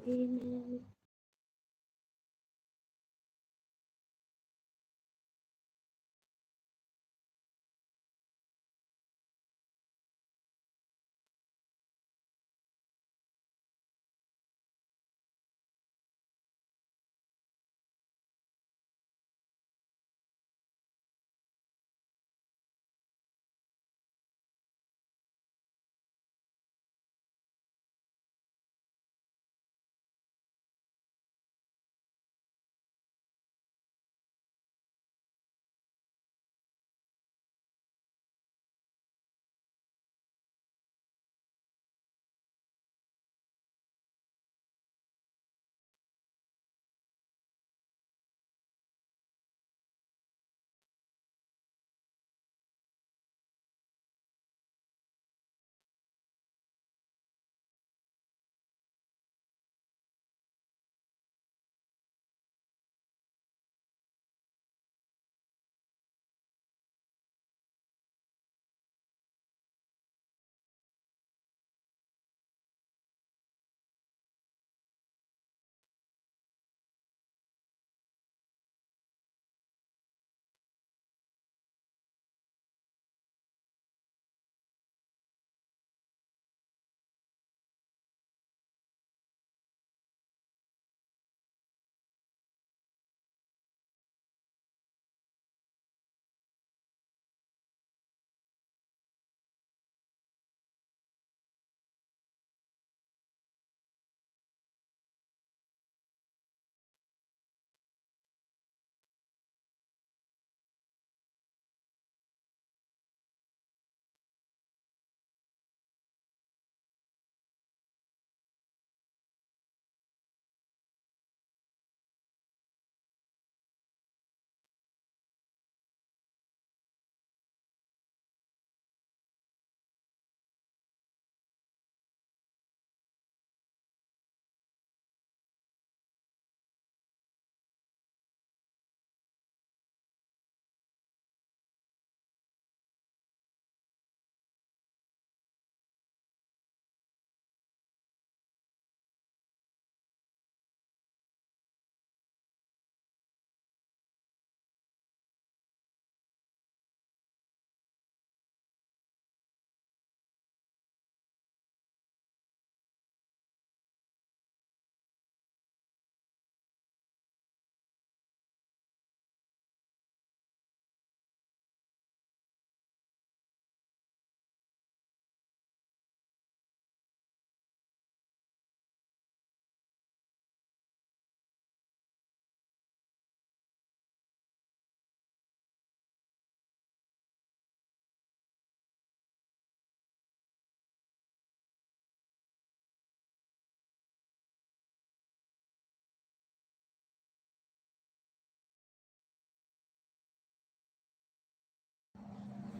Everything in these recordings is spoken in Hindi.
दिन।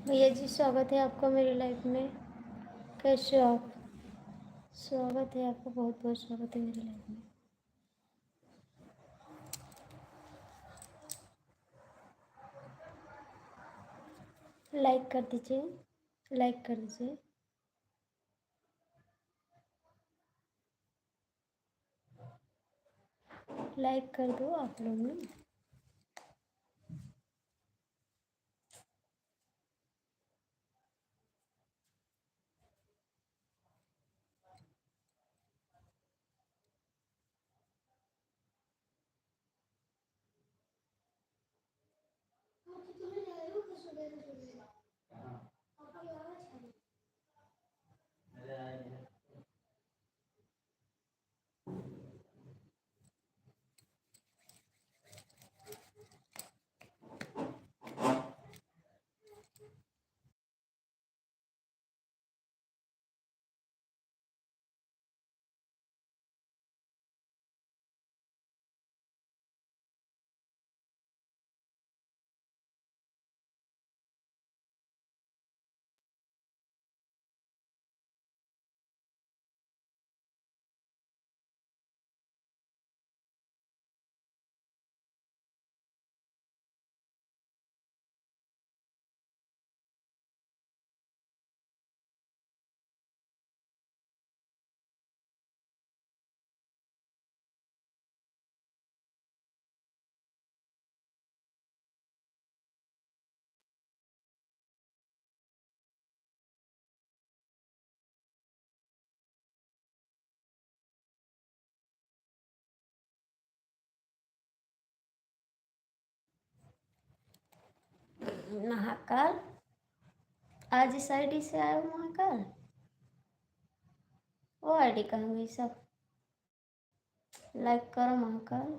भैया जी स्वागत है आपका मेरी लाइफ में। कैसे हो आप? स्वागत है आपका, बहुत बहुत स्वागत है मेरी लाइफ में। लाइक कर दीजिए, लाइक कर दीजिए। लाइक कर दो आप लोग ने। महाकाल, आज इस आईडी से आए हो महाकाल? वो आईडी कहाँ गई सब? लाइक करो महाकाल।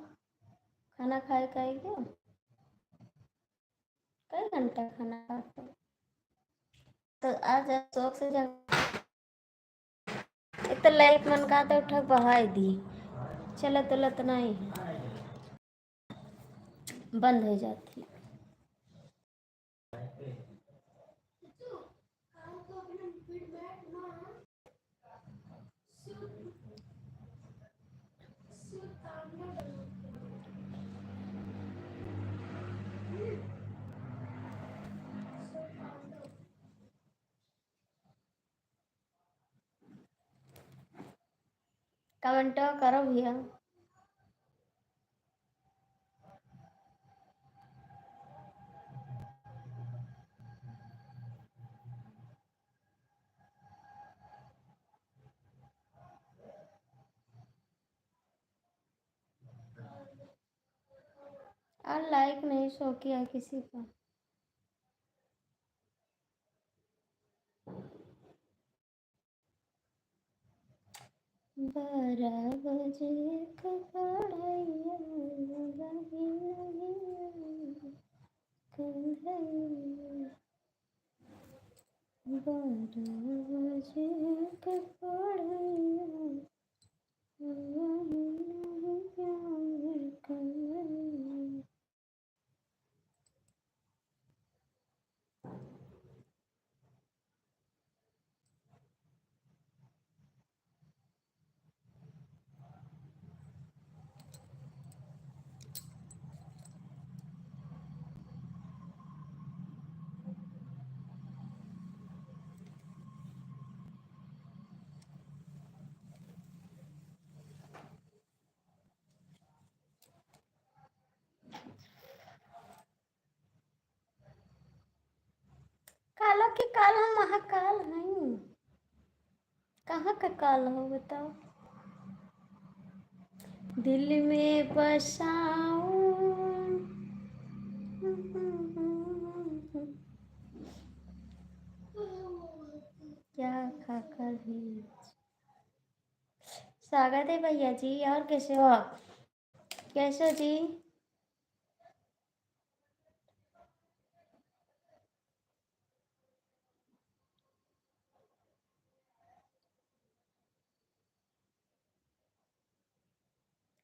खाना खाए का है क्या? कई घंटा खाना खाते हो? तो आज शौक से जब एक तो लाइक मन का तो उठक बहाई दी, चलत उलत नहीं बंद हो जाती। कमेंट करो भैया। और लाइक नहीं शो किया किसी का। बारह बजे का पढ़ाइया काला के काल हम महाकाल हैं। कहाँ का काल हो बताओ? दिल में बसाऊं क्या खाकर भी। स्वागत है भैया जी। और कैसे हो आप? कैसे हो जी?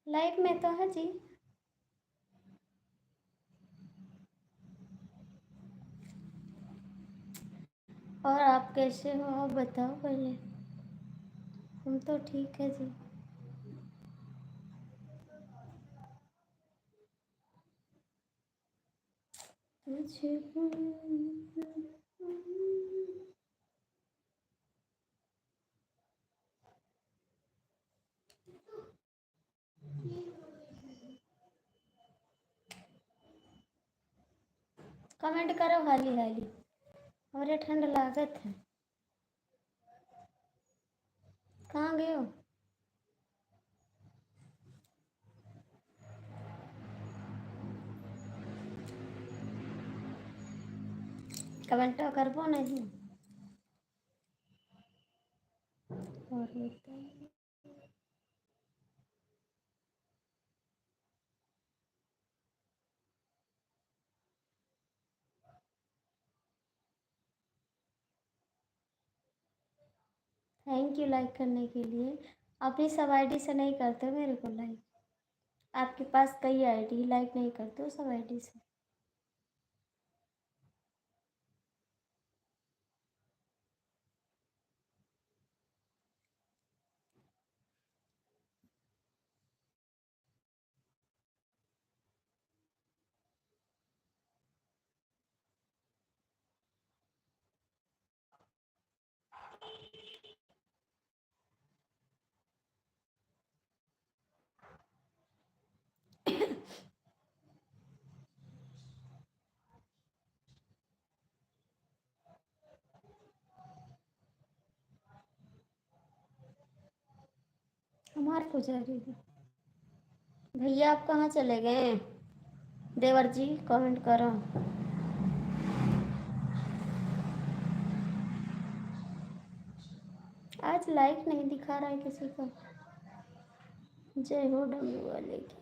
लाइव में तो है जी। और आप कैसे हो आप बताओ पहले। हम तो ठीक है जी। कमेंट करो हाली हाली। और ठंड लागत है। कहाँ गए हो? कमेंट करबो नहीं। और बताओ। थैंक यू लाइक करने के लिए। अपनी सब आईडी से नहीं करते हो मेरे को लाइक। आपके पास कई आईडी लाइक नहीं करते हो सब आईडी से। हमारे पुजारी है। भैया आप कहाँ चले गए? देवर जी कमेंट करो। आज लाइक नहीं दिखा रहा है किसी का। जय हो डमरू वाले की।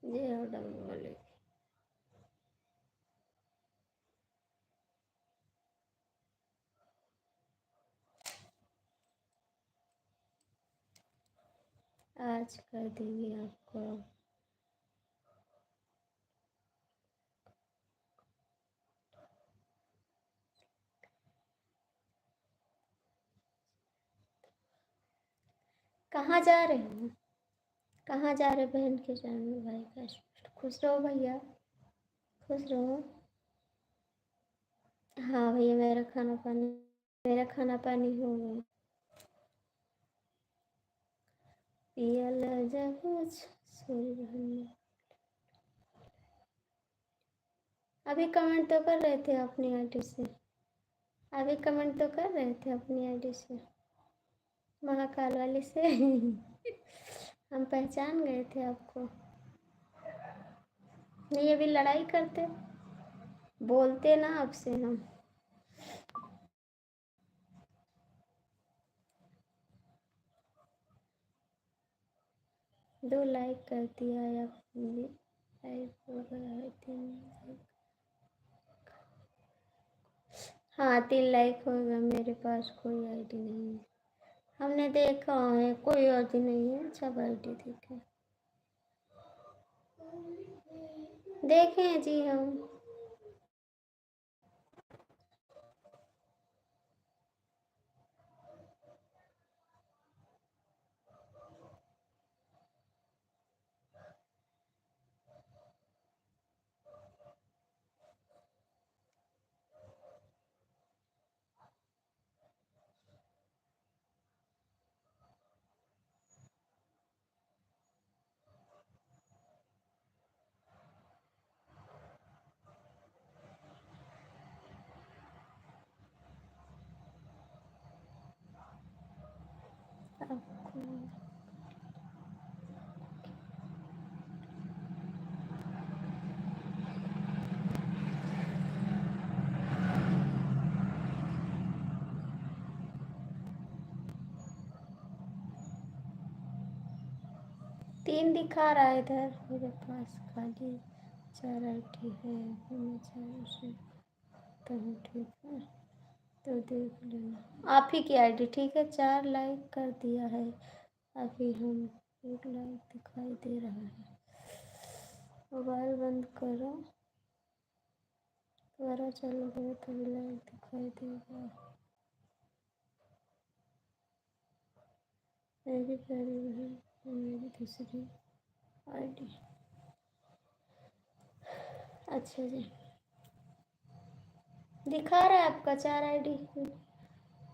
जय हो डमरू वाले की। आज कर देंगे आपको। कहाँ जा रहे हो? कहाँ जा रहे बहन के जान भाई का स्पष्ट। खुश रहो भैया, खुश रहो। हाँ भैया, मेरा खाना पानी हो गया। पियल जब सूर्य बहन। अभी कमेंट तो कर रहे थे अपनी आईडी से। अभी कमेंट तो कर रहे थे अपनी आईडी से, महाकाल वाली से। हम पहचान गए थे आपको। नहीं, अभी लड़ाई करते बोलते ना आपसे हम। 2 लाइक कर दिया या लाइक हो गया है 3 लाइक। हाँ 3 लाइक हो गया। मेरे पास कोई आईडी नहीं है। हमने देखा है कोई आईडी नहीं है। सब आईडी देखे देखे हैं जी हम। आपको तीन दिखा रहा है इधर मेरे पास। खाली 4 आईडी है। मैं 4 से तो ठीक है, तो देख लेना। आप ही की आईडी ठीक है। 4 लाइक कर दिया है अभी हम। 1 लाइक दिखाई दे रहा है। मोबाइल बंद करो, दोबारा चालू करो तभी लाइक दिखाई देगा। मेरी प्यारी बहन, मेरी दूसरी आईडी। अच्छा जी, दिखा रहा है आपका 4 आईडी।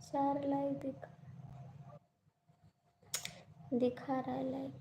4 लाइक दिखा रहा है लाइक।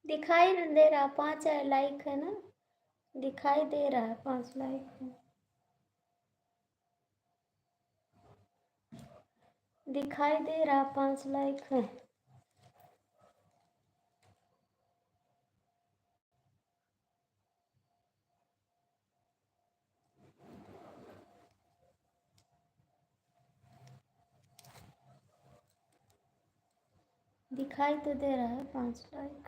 दिखाई दे रहा 5 लाइक है ना। दिखाई दे रहा है 5 लाइक है। दिखाई दे रहा 5 लाइक है। दिखाई तो दे रहा है 5 लाइक।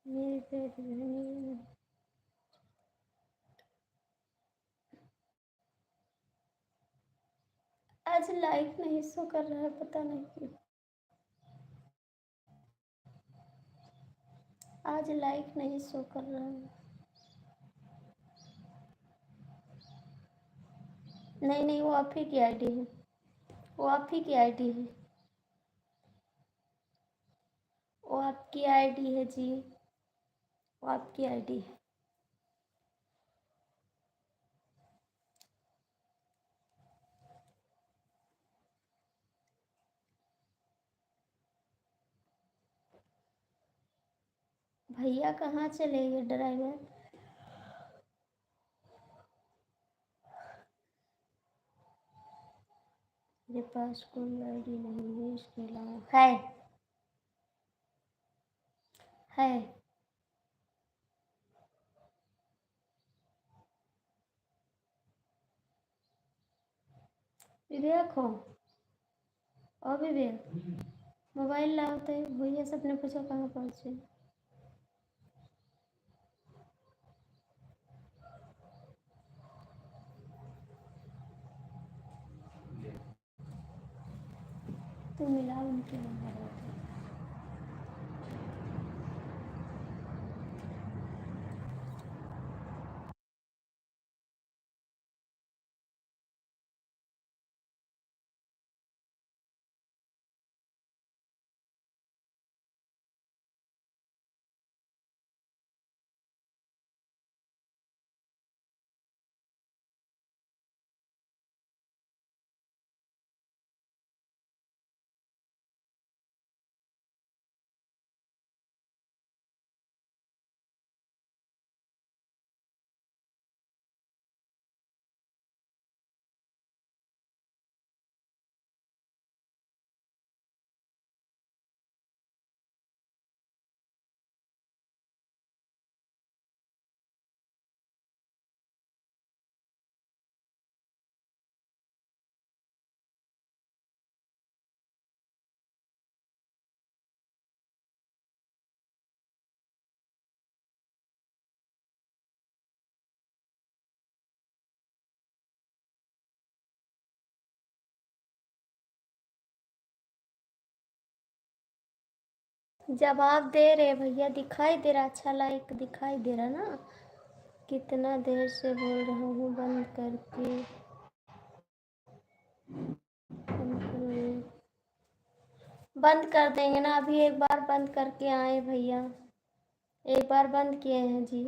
मेरी प्यारी बहनी, आज लाइक नहीं शो कर रहा है, पता नहीं क्यों। आज लाइक नहीं शो कर रहा है। नहीं नहीं, वो आप ही की आईडी है, वो आप ही की आईडी है, वो आपकी आईडी है जी, वो आपकी आईडी है। भैया कहाँ चले गए ड्राइवर? मेरे पास कोई आईडी नहीं है, इसके अलावा है। विवेक हो? ओ विवेक, मोबाइल लाओ तो। भैया से अपने पूछो कहाँ पहुँचे। तू मिला उनके नंबर। जवाब दे रहे भैया, दिखाई दे रहा, अच्छा लाइक दिखाई दे रहा ना। कितना देर से बोल रहा हूँ बंद करके। बंद कर देंगे ना, अभी एक बार बंद करके आए भैया, एक बार बंद किए हैं जी।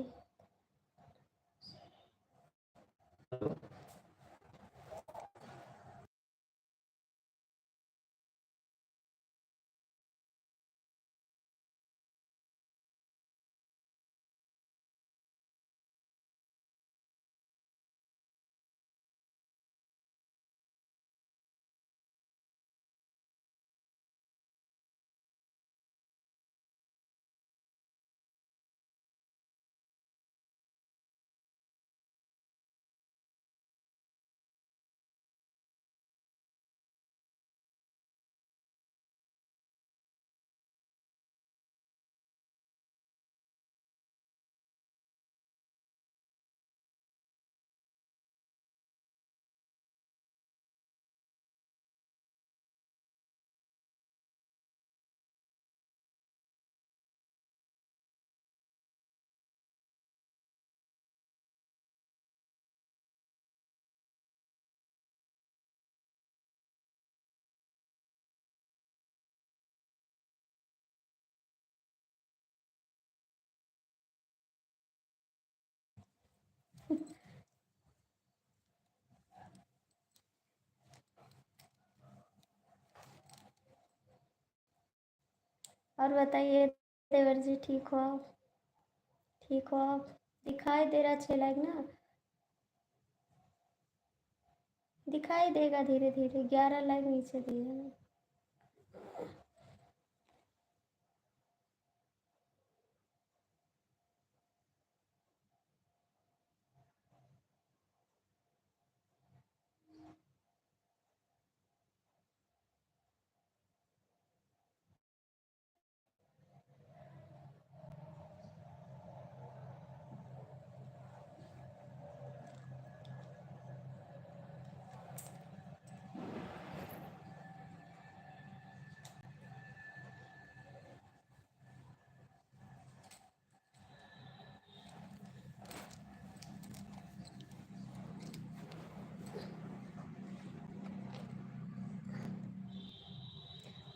और बताइए देवर जी, ठीक हो आप? ठीक हो आप? दिखाई दे रहा 6 लाख ना? दिखाई देगा धीरे धीरे। 11 लाख नीचे दिया है।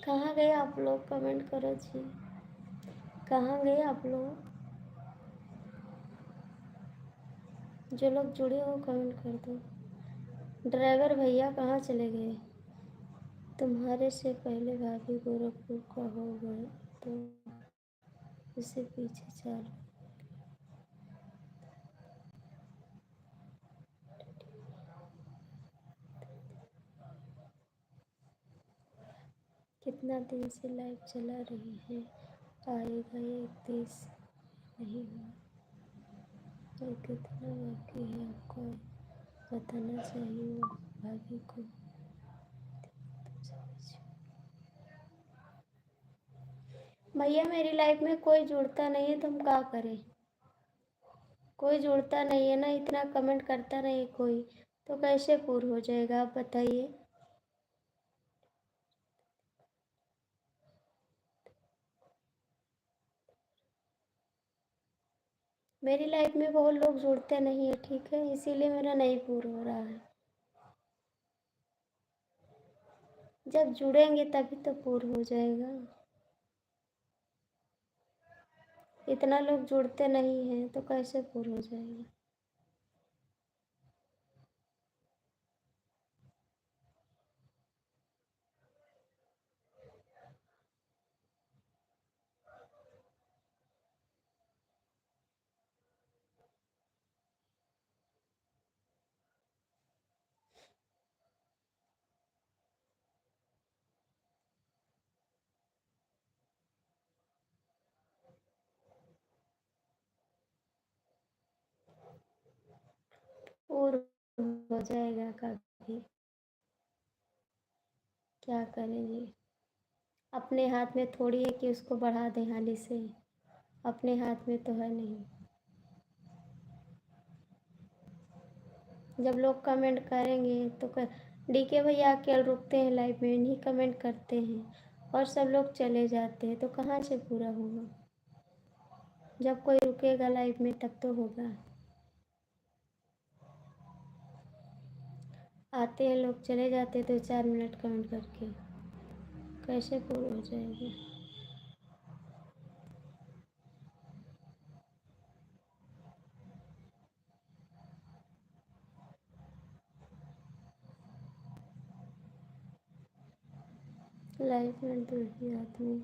कहाँ गए आप लोग? कमेंट करो जी। कहाँ गए आप लोग? जो लोग जुड़े हो कमेंट कर दो। ड्राइवर भैया कहाँ चले गए? तुम्हारे से पहले भाभी गोरखपुर का हो गए तो उसे पीछे चाल। कितना दिन से लाइव चला रही है? आएगा 31 नहीं हुआ। और कितना बाकी है आपको बताना चाहिए वो भाभी को। भैया मेरी लाइफ में कोई जुड़ता नहीं है तो हम क्या करें? कोई जुड़ता नहीं है ना, इतना कमेंट करता नहीं कोई, तो कैसे पूर्ण हो जाएगा आप बताइए। मेरी लाइफ में बहुत लोग जुड़ते नहीं है, ठीक है, इसीलिए मेरा नहीं पूरा हो रहा है। जब जुड़ेंगे तभी तो पूर्ण हो जाएगा। इतना लोग जुड़ते नहीं हैं तो कैसे पूर्ण हो जाएगा? पूर्ण हो जाएगा कभी। क्या करेंगे? अपने हाथ में थोड़ी है कि उसको बढ़ा दें हाली से। अपने हाथ में तो है नहीं। जब लोग कमेंट करेंगे तो डीके भैया अकेले रुकते हैं लाइव में, नहीं कमेंट करते हैं और सब लोग चले जाते हैं, तो कहाँ से पूरा होगा? जब कोई रुकेगा लाइव में तब तो होगा। आते हैं लोग चले जाते हैं 2-4 मिनट कमेंट करके, कैसे पूरा हो जाएगा? लाइफ में दो ही आदमी।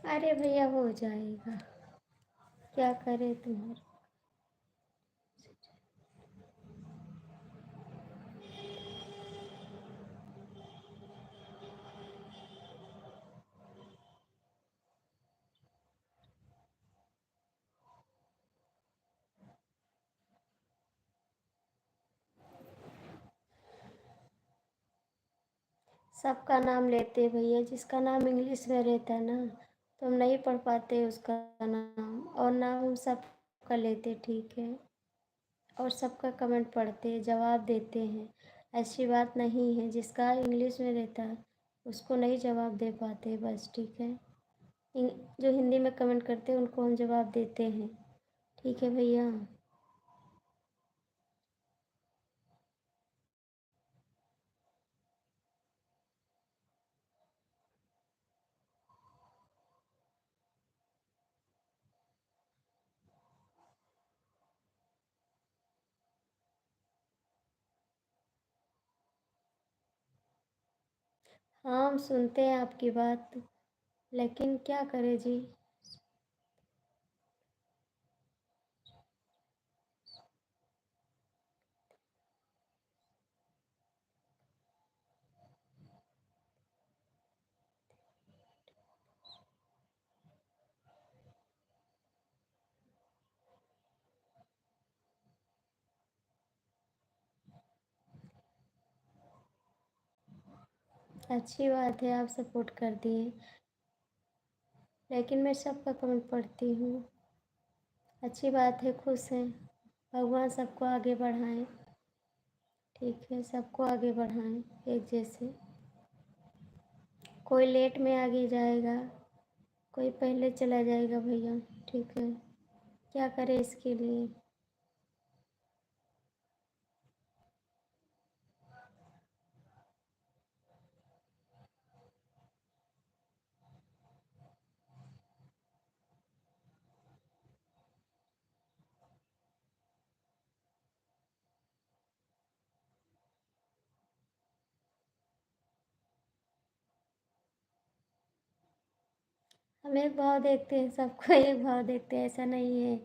अरे भैया हो जाएगा, क्या करे तुम्हारा। सबका नाम लेते हैं भैया, जिसका नाम इंग्लिश में रहता है ना तो हम नहीं पढ़ पाते उसका नाम, और नाम हम सबका लेते, ठीक है। और सबका कमेंट पढ़ते हैं, जवाब देते हैं। ऐसी बात नहीं है, जिसका इंग्लिश में रहता है उसको नहीं जवाब दे पाते, बस, ठीक है। जो हिंदी में कमेंट करते हैं उनको हम जवाब देते हैं, ठीक है भैया। हाँ, हम सुनते हैं आपकी बात, लेकिन क्या करें जी। अच्छी बात है, आप सपोर्ट कर दिए, लेकिन मैं सबका कमेंट पढ़ती हूँ। अच्छी बात है, खुश हैं। भगवान सबको आगे बढ़ाएं, ठीक है, सबको आगे बढ़ाएं एक जैसे। कोई लेट में आगे जाएगा, कोई पहले चला जाएगा भैया, ठीक है। क्या करें इसके लिए। हम एक भाव देखते हैं, सबको एक भाव देखते हैं, ऐसा नहीं है।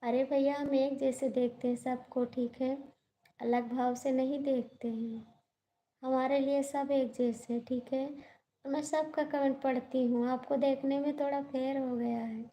अरे भैया, हम एक जैसे देखते हैं सबको, ठीक है, अलग भाव से नहीं देखते हैं। हमारे लिए सब एक जैसे, ठीक है। मैं सबका कमेंट पढ़ती हूँ, आपको देखने में थोड़ा फेर हो गया है।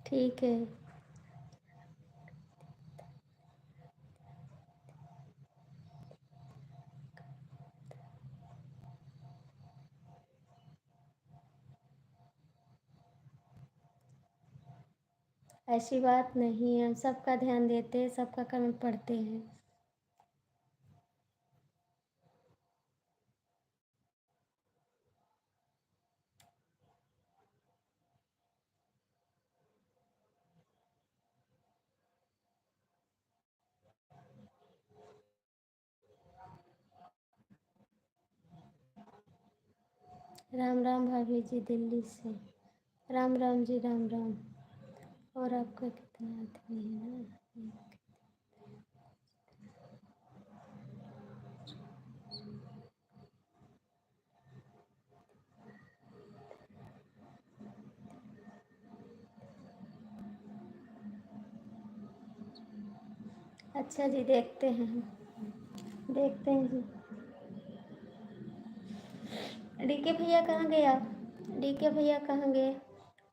ठीक है। ऐसी बात नहीं है, हम सबका ध्यान देते हैं, सबका कमेंट पढ़ते हैं। राम राम भाभी जी, दिल्ली से। राम राम जी, राम राम। और आपका कितना आदमी है ना। अच्छा जी, देखते हैं हम, देखते हैं जी। डीके भैया कहाँ गए आप। डीके भैया कहाँ गए।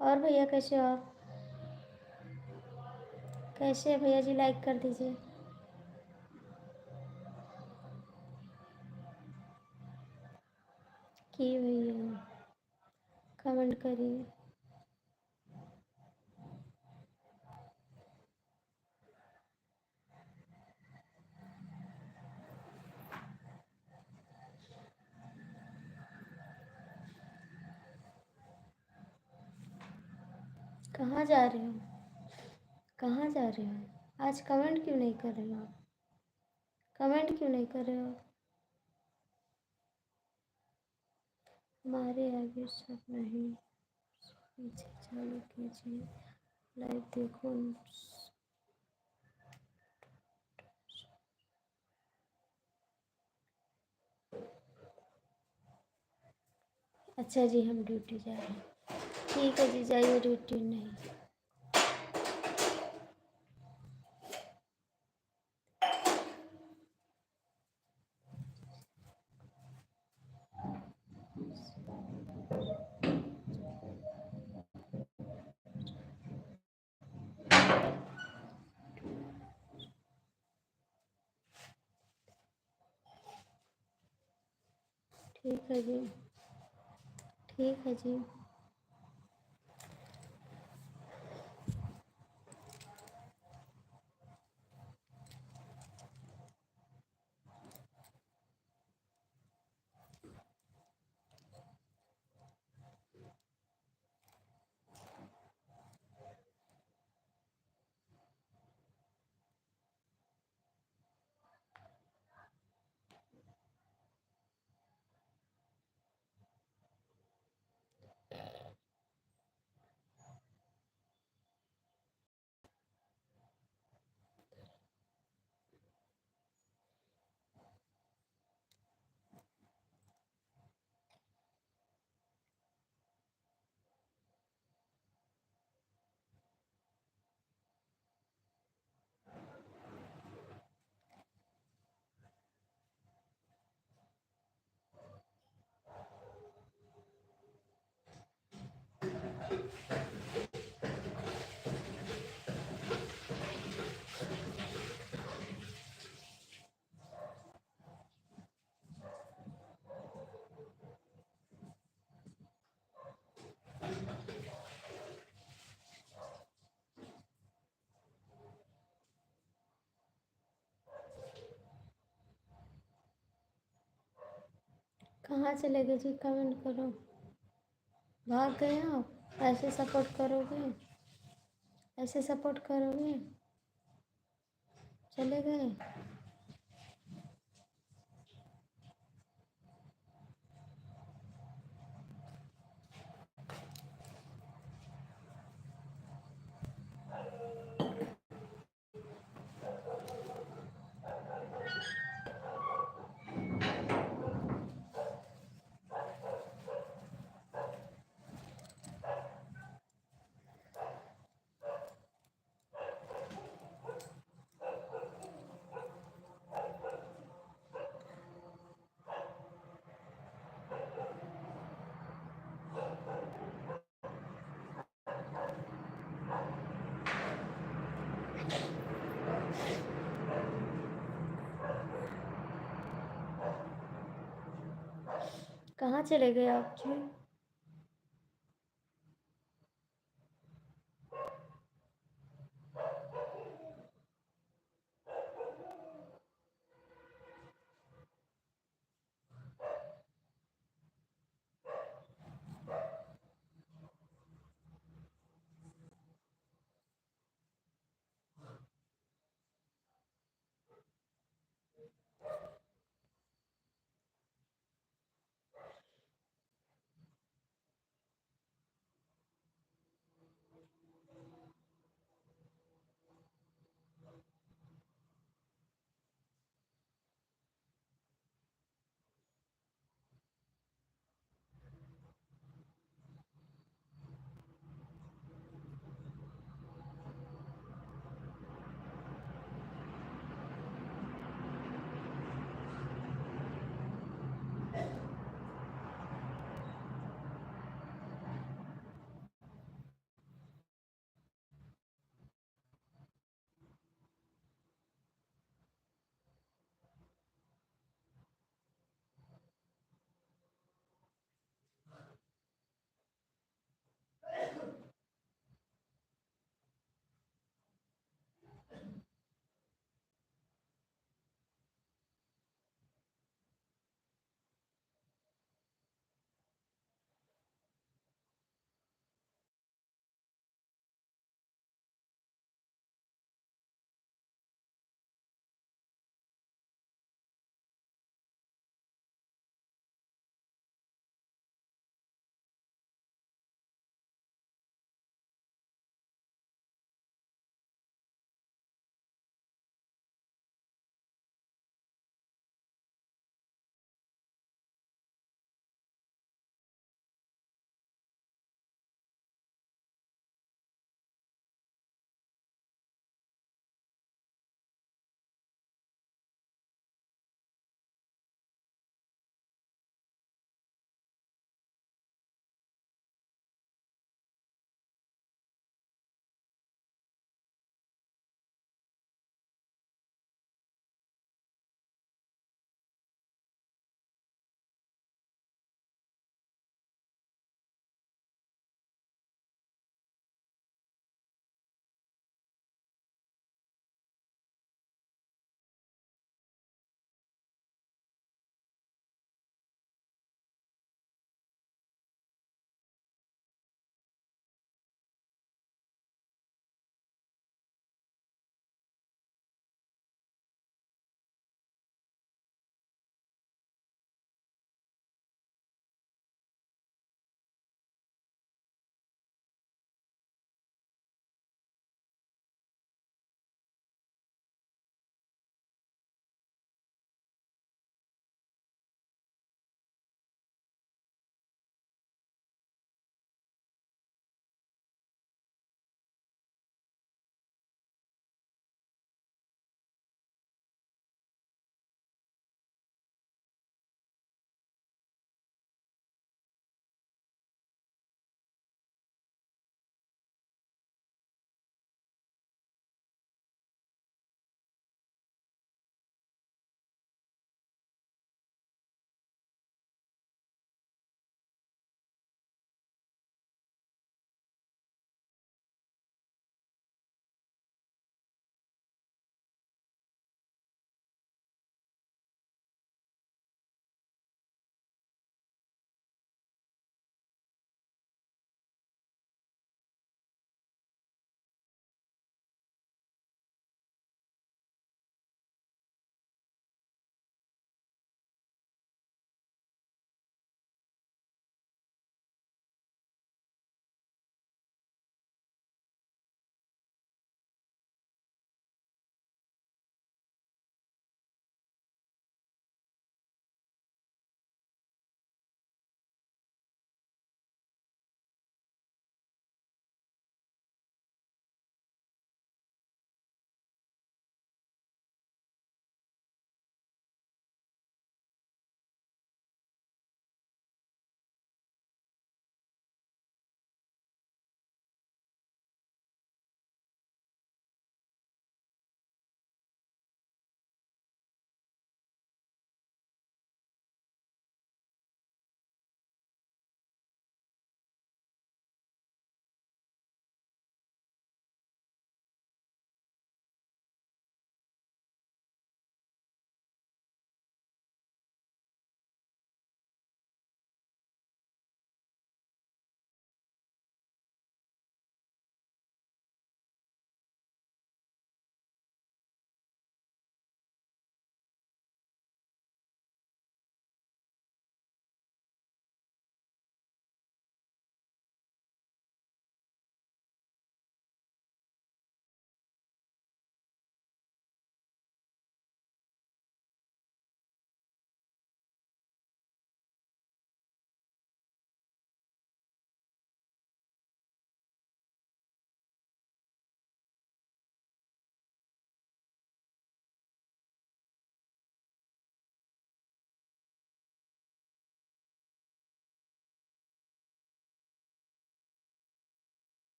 और भैया कैसे हो आप। कैसे है भैया जी, लाइक कर दीजिए। कि भैया कमेंट करिए। कहाँ जा रहे हो। कहाँ जा रहे हो। आज कमेंट क्यों नहीं कर रहे हो आप। कमेंट क्यों नहीं कर रहे हो। हमारे आगे सब नहीं, पीछे चालू कीजिए। लाइव देखो। अच्छा जी, हम ड्यूटी जा रहे हैं। ठीक है जी, जाइए ड्यूटी। नहीं, ठीक है जी, ठीक है जी। कहाँ चले गए जी? कमेंट करो। भाग गए आप? ऐसे सपोर्ट करोगे? ऐसे सपोर्ट करोगे? चले गए? कहाँ चले गए आप जी?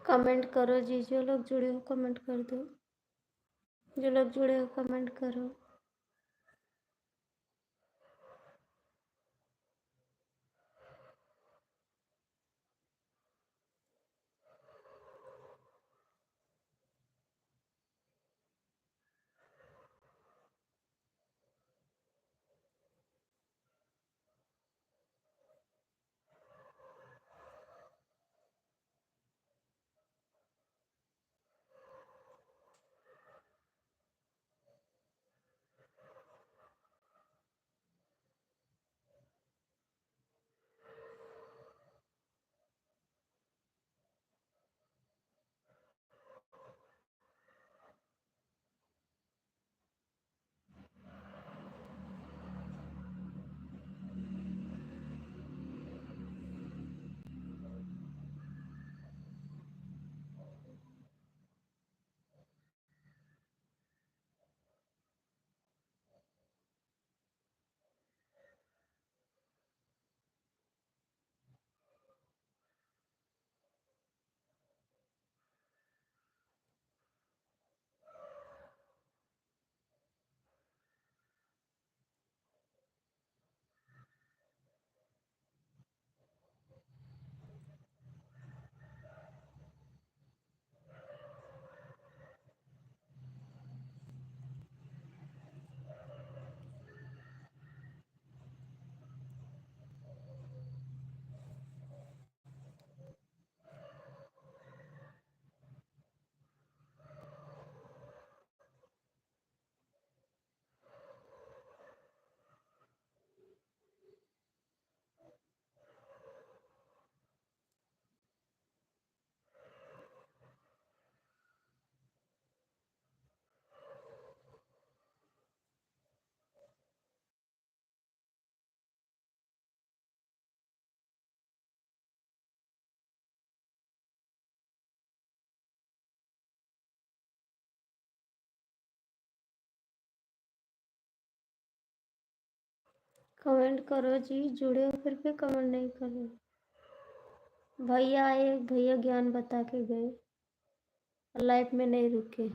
कमेंट करो जी, जो लोग जुड़े हो कमेंट कर दो, जो लोग जुड़े हो कमेंट करो। कमेंट करो जी, जुड़े हो फिर भी कमेंट नहीं कर रहे। भैया आए, भैया ज्ञान बता के गए, लाइफ में नहीं रुके।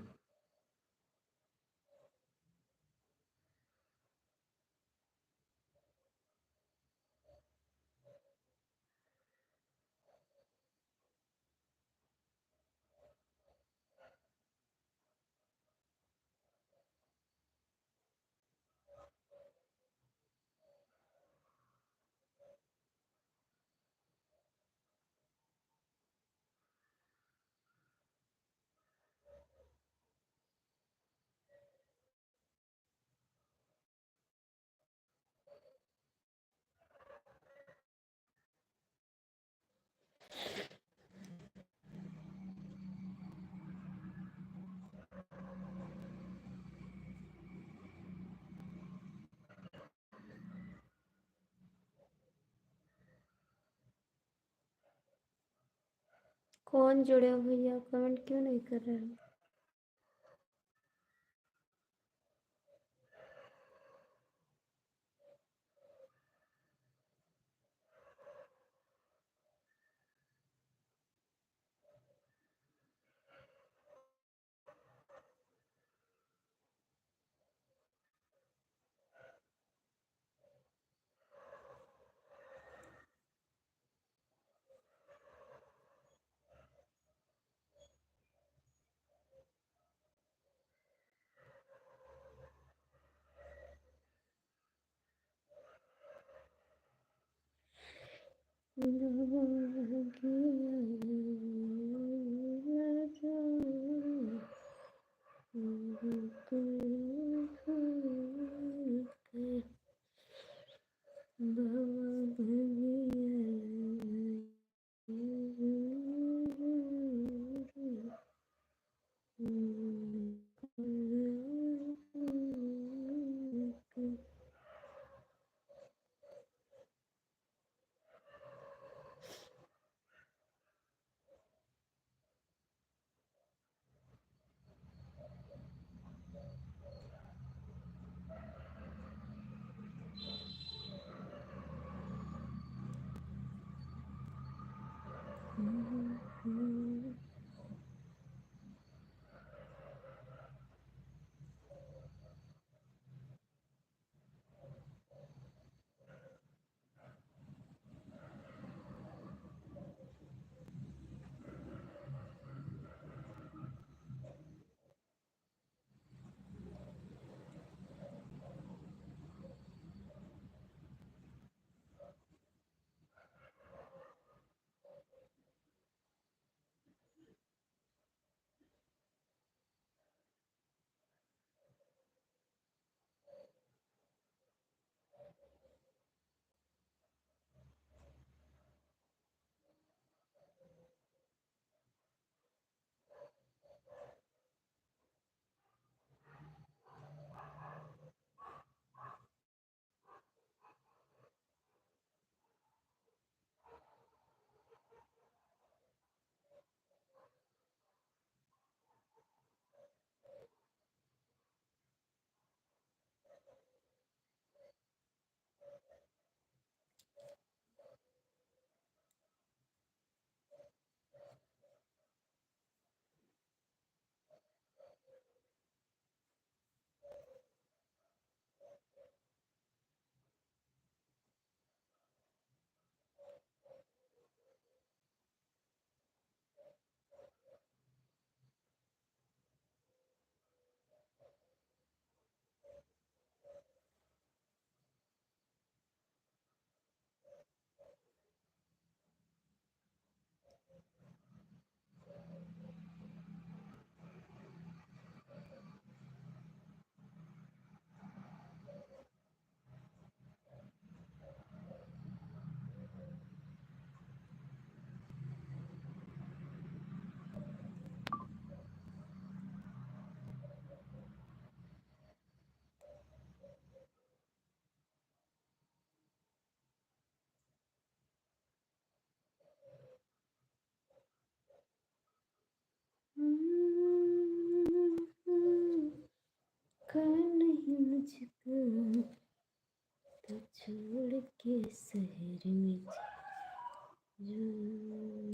कौन जुड़े हो भैया, कमेंट क्यों नहीं कर रहे हो? नहीं मुझको तो छोड़ के शहर में जो।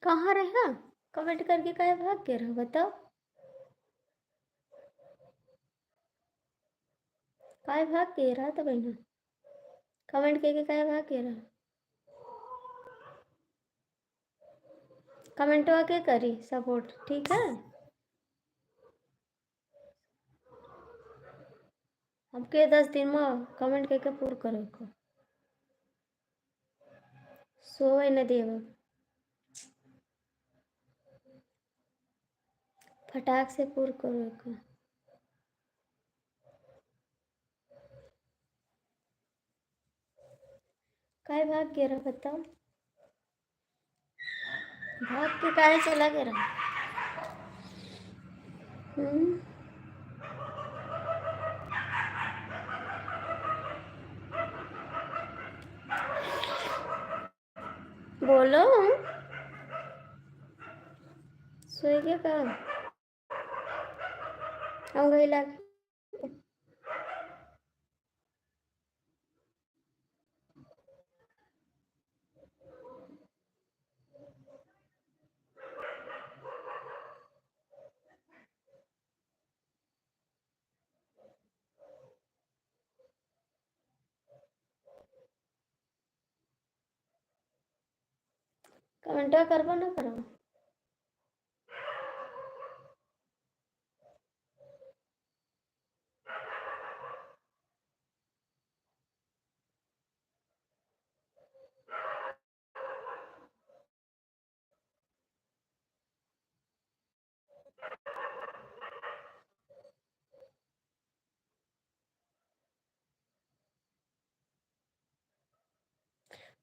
कहाँ रहा? कमेंट करके काय भाग के रहो बताओ। काय भाग के रहा था बहना? कमेंट करके काय भाग के रहा? कमेंट के करी सपोर्ट, ठीक है। हमके 10 दिन में कमेंट करके पूरा करो को सोए न देव फटाक से पूरा करो को। काय भाग के रहा बताओ? भाग के काहे चला गया रहा? बोलो सोए गया का? हम गई लाग कमेंट करबो ना करो।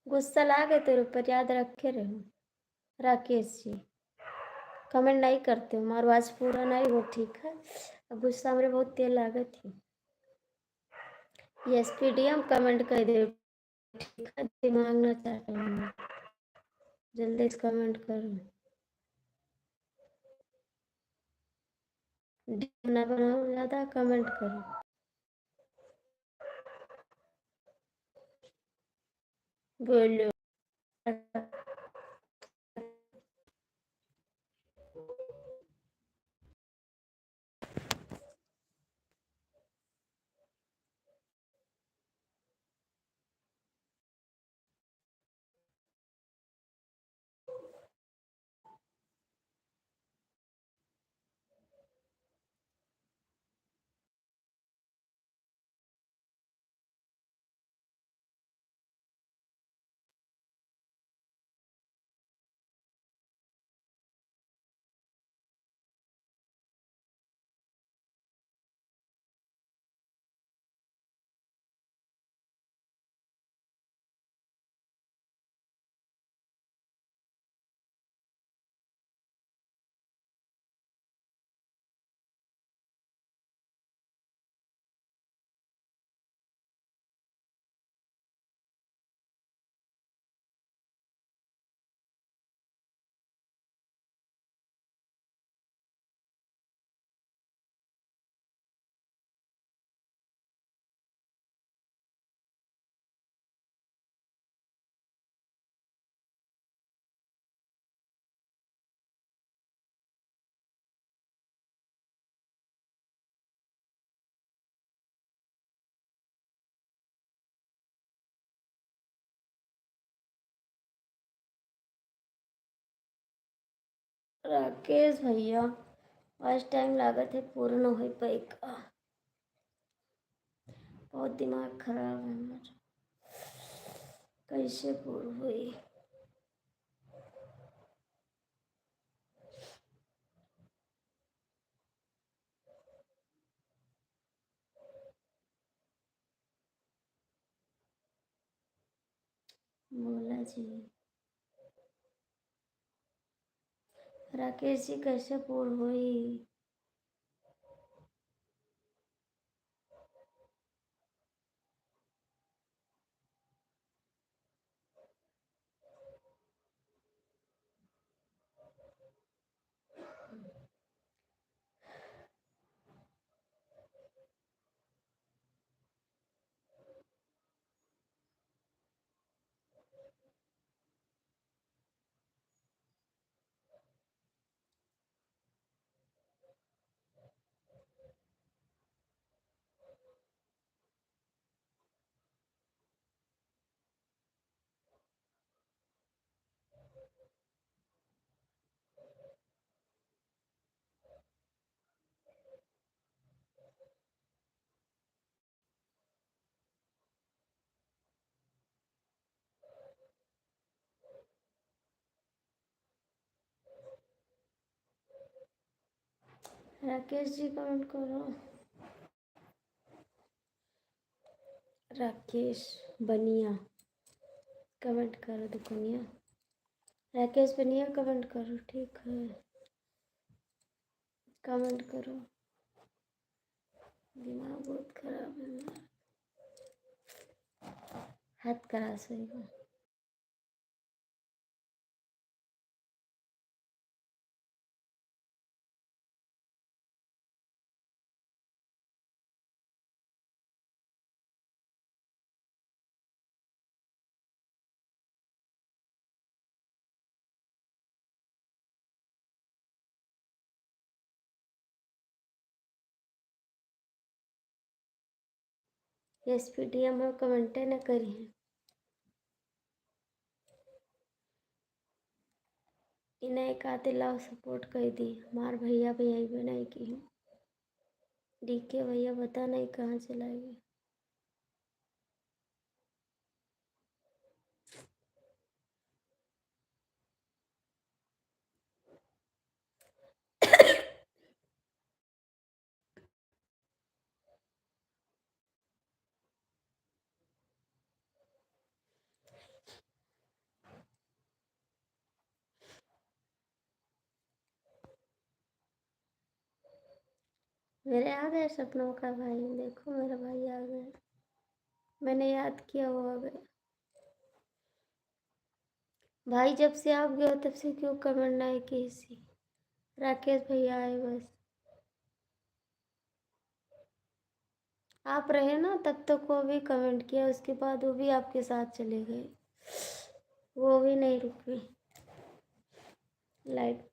गुस्सा ला गए तेरे ऊपर, याद रखे रहो राकेश जी। कमेंट नहीं करते हो, मारो आज पूरा नहीं हो, ठीक है। गुस्सा मेरे बहुत तेल लागे थी। यस पीडीएम कमेंट कर दे, ठीक है। दिमाग ना चाटो, जल्दी से कमेंट करो। ना बनाओ ज़्यादा, कमेंट करो। बोलो। राकेश भैया आज टाइम लागत है, पूर्ण न हो पाएगा। बहुत दिमाग खराब है हमारा, कैसे पूर्ण हुई। बोला जी राकेश जी कैसे पूर्ण हुई। राकेश जी कमेंट करो। राकेश बनिया कमेंट करो, दुकनिया। राकेश बनिया कमेंट करो, ठीक है। कमेंट करो, दिमाग बहुत खराब है मेरा, हाथ करा सही को। S P D M comment न करी है, इन्हें काते लाओ सपोर्ट कर दी। हमार भैया भैया भी नहीं की हूँ। डीके भैया बता नहीं कहाँ चलाए गए। मेरे आ गए सपनों का भाई, देखो मेरा भाई आ गया, मैंने याद किया वो आ गया। भाई जब से आप गए हो तब से क्यों कमेंट नहीं किसी? राकेश भैया आए बस। आप रहे ना तब तक वो भी कमेंट किया, उसके बाद वो भी आपके साथ चले गए, वो भी नहीं रुकी लाइट।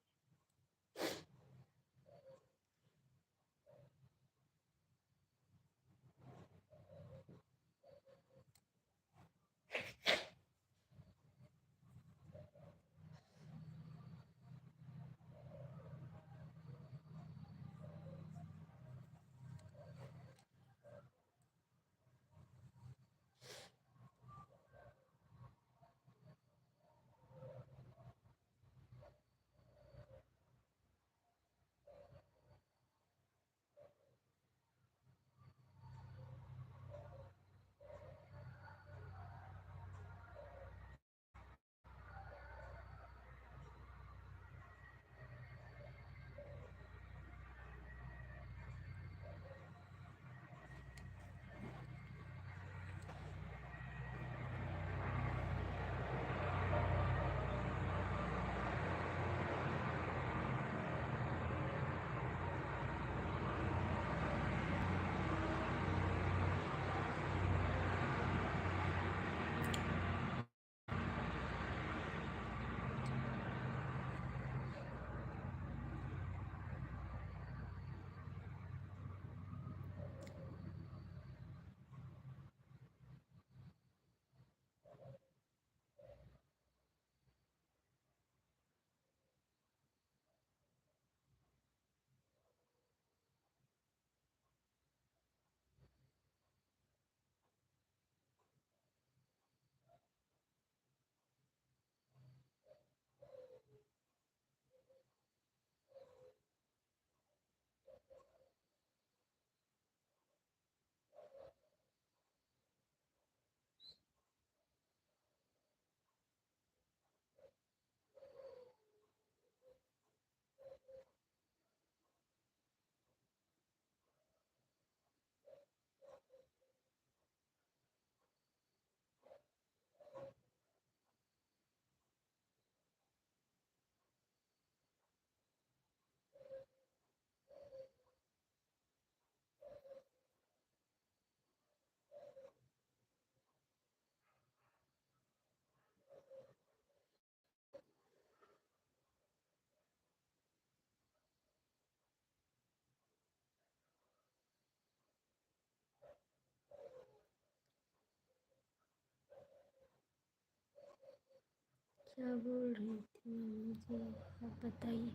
क्या बोल रही थी मुझे आप बताइए।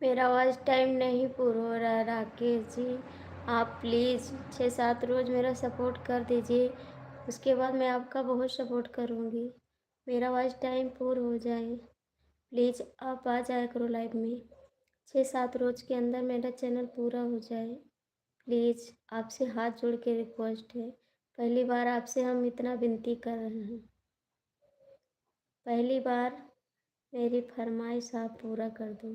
मेरा वॉच टाइम नहीं पूरा हो रहा है राकेश जी, आप प्लीज़ 6-7 रोज़ मेरा सपोर्ट कर दीजिए, उसके बाद मैं आपका बहुत सपोर्ट करूँगी। मेरा वॉच टाइम पूरा हो जाए, प्लीज़ आप आ जाया करो लाइव में। 6-7 रोज़ के अंदर मेरा चैनल पूरा हो जाए, प्लीज़ आपसे हाथ जोड़ के रिक्वेस्ट है। पहली बार आपसे हम इतना विनती कर रहे हैं, पहली बार मेरी फरमाइश आप पूरा कर दो,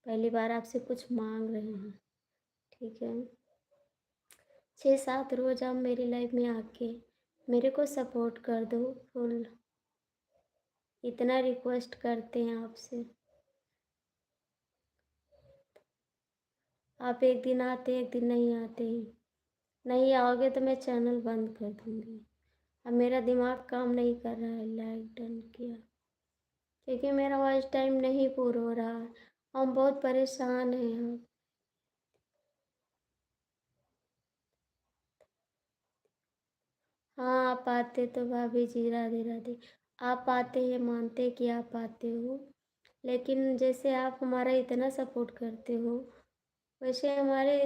पहली बार आपसे कुछ मांग रहे हैं, ठीक है? 6-7 रोज़ आप मेरी लाइफ में आके मेरे को सपोर्ट कर दो फुल, इतना रिक्वेस्ट करते हैं आपसे। आप एक दिन आते एक दिन नहीं आते, नहीं आओगे तो मैं चैनल बंद कर दूँगी। अब मेरा दिमाग काम नहीं कर रहा है, लाइक डन किया, क्योंकि मेरा वॉच टाइम नहीं पूरा हो रहा है, हम बहुत परेशान हैं हम। हाँ आप आते तो भाभी जी राधे राधे, आप आते हैं, मानते कि आप आते हो, लेकिन जैसे आप हमारा इतना सपोर्ट करते हो वैसे हमारे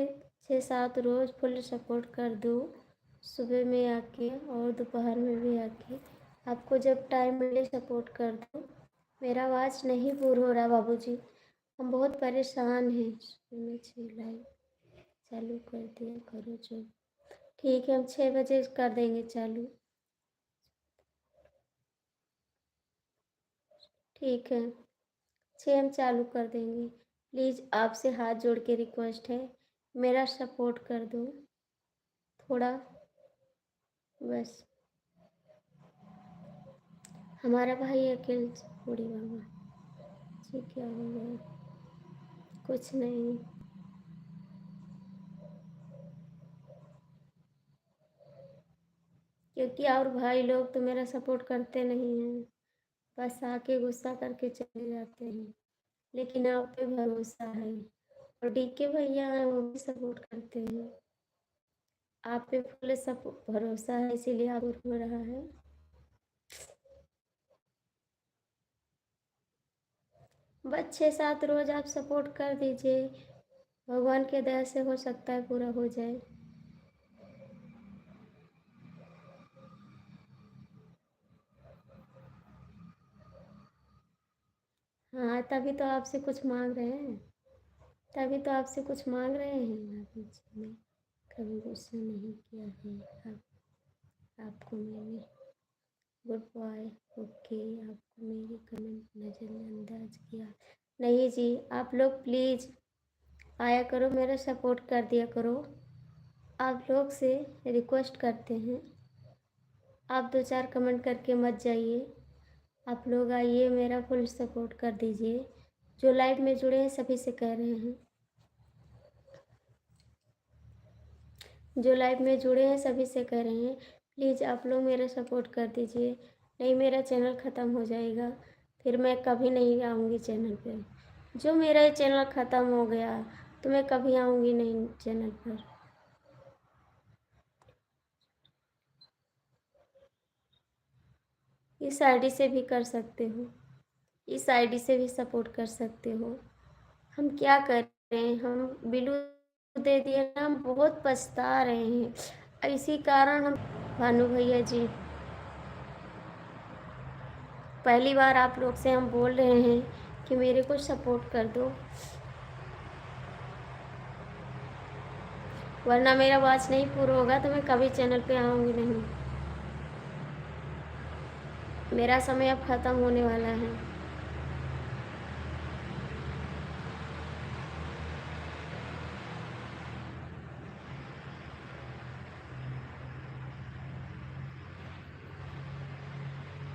6-7 रोज़ फुल सपोर्ट कर दो, सुबह में आके और दोपहर में भी आके, आपको जब टाइम मिले सपोर्ट कर दो। मेरा आवाज़ नहीं पूरा हो रहा बाबूजी, हम बहुत परेशान हैं। सुबह में 6 लाइव चालू कर दिया करो जो, ठीक है हम 6 बजे कर देंगे चालू, ठीक है 6 हम चालू कर देंगे। प्लीज़ आपसे हाथ जोड़ के रिक्वेस्ट है मेरा सपोर्ट कर दो थोड़ा, बस। हमारा भाई अकेले छोड़ी बाबा जी, क्या हो गया? कुछ नहीं। क्योंकि और भाई लोग तो मेरा सपोर्ट करते नहीं हैं, बस आके गुस्सा करके चले जाते हैं। लेकिन आप पे भरोसा है, और डीके भैया हैं वो भी सपोर्ट करते हैं। आप पे फुल सब भरोसा है, इसीलिए आप हो रहा है। बस 6-7 रोज आप सपोर्ट कर दीजिए, भगवान के दया से हो सकता है पूरा हो जाए। हाँ, तभी तो आपसे कुछ मांग रहे हैं, तभी तो आपसे कुछ मांग रहे हैं। आप मुझसे कभी गुस्सा नहीं किया है। आपको मैंने गुड बॉय, ओके, आपको मेरी कमेंट नज़रअंदाज किया नहीं जी। आप लोग प्लीज़ आया करो, मेरा सपोर्ट कर दिया करो। आप लोग से रिक्वेस्ट करते हैं, आप 2-4 कमेंट करके मत जाइए। आप लोग आइए, मेरा फुल सपोर्ट कर दीजिए। जो लाइव में जुड़े हैं सभी से कह रहे हैं, जो लाइव में जुड़े हैं सभी से कह रहे हैं, प्लीज़ आप लोग मेरा सपोर्ट कर दीजिए, नहीं मेरा चैनल ख़त्म हो जाएगा, फिर मैं कभी नहीं आऊँगी चैनल पे। जो मेरा चैनल ख़त्म हो गया तो मैं कभी आऊँगी नहीं चैनल पर। इस आईडी से भी कर सकते हो, इस आईडी से भी सपोर्ट कर सकते हो। हम क्या करें, हम बिलू दे दिए ना, हम बहुत पछता रहे हैं, इसी कारण हम। भानु भैया जी, पहली बार आप लोग से हम बोल रहे हैं कि मेरे को सपोर्ट कर दो, वरना मेरा वॉच नहीं पूरा होगा तो मैं कभी चैनल पे आऊँगी नहीं। मेरा समय अब ख़त्म होने वाला है।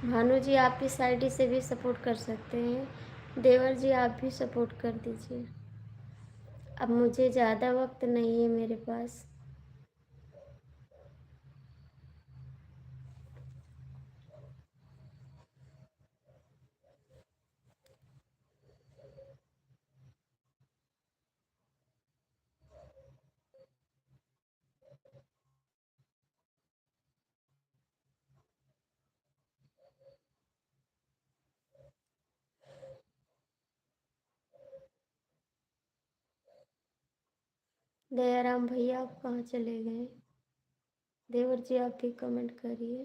भानु जी, आप इस आईडी से भी सपोर्ट कर सकते हैं। देवर जी, आप भी सपोर्ट कर दीजिए। अब मुझे ज़्यादा वक्त नहीं है मेरे पास। दयाराम भैया, आप कहाँ चले गए? देवर जी, आप भी कमेंट करिए।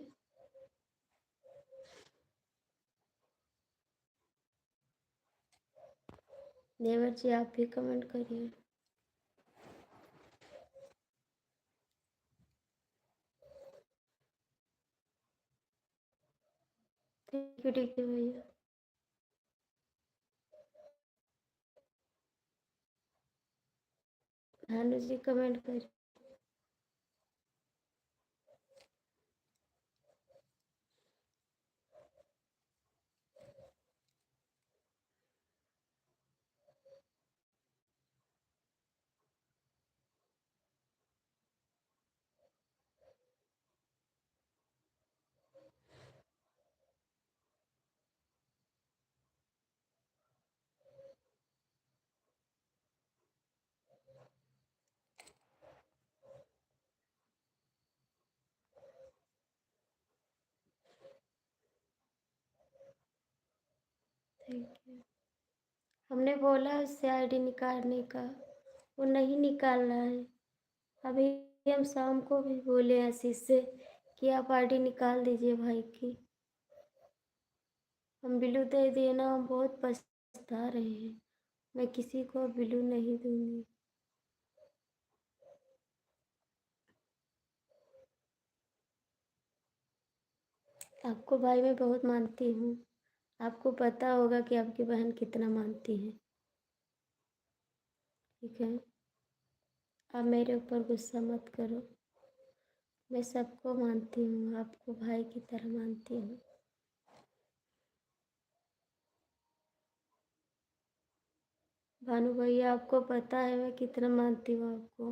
देवर जी, आप भी कमेंट करिए। ठीक है भैया। भानु जी, कमेंट करिए। Thank you. हमने बोला उससे आईडी निकालने का, वो नहीं निकाल रहा है। अभी हम शाम को भी बोले आशीष से कि आप आईडी निकाल दीजिए भाई की। हम बिलू दे दिए ना, हम बहुत पछता रहे हैं। मैं किसी को बिलू नहीं दूंगी। आपको भाई मैं बहुत मानती हूँ, आपको पता होगा कि आपकी बहन कितना मानती है। ठीक है, आप मेरे ऊपर गुस्सा मत करो। मैं सबको मानती हूँ, आपको भाई की तरह मानती हूँ। भानु भैया, आपको पता है मैं कितना मानती हूँ आपको,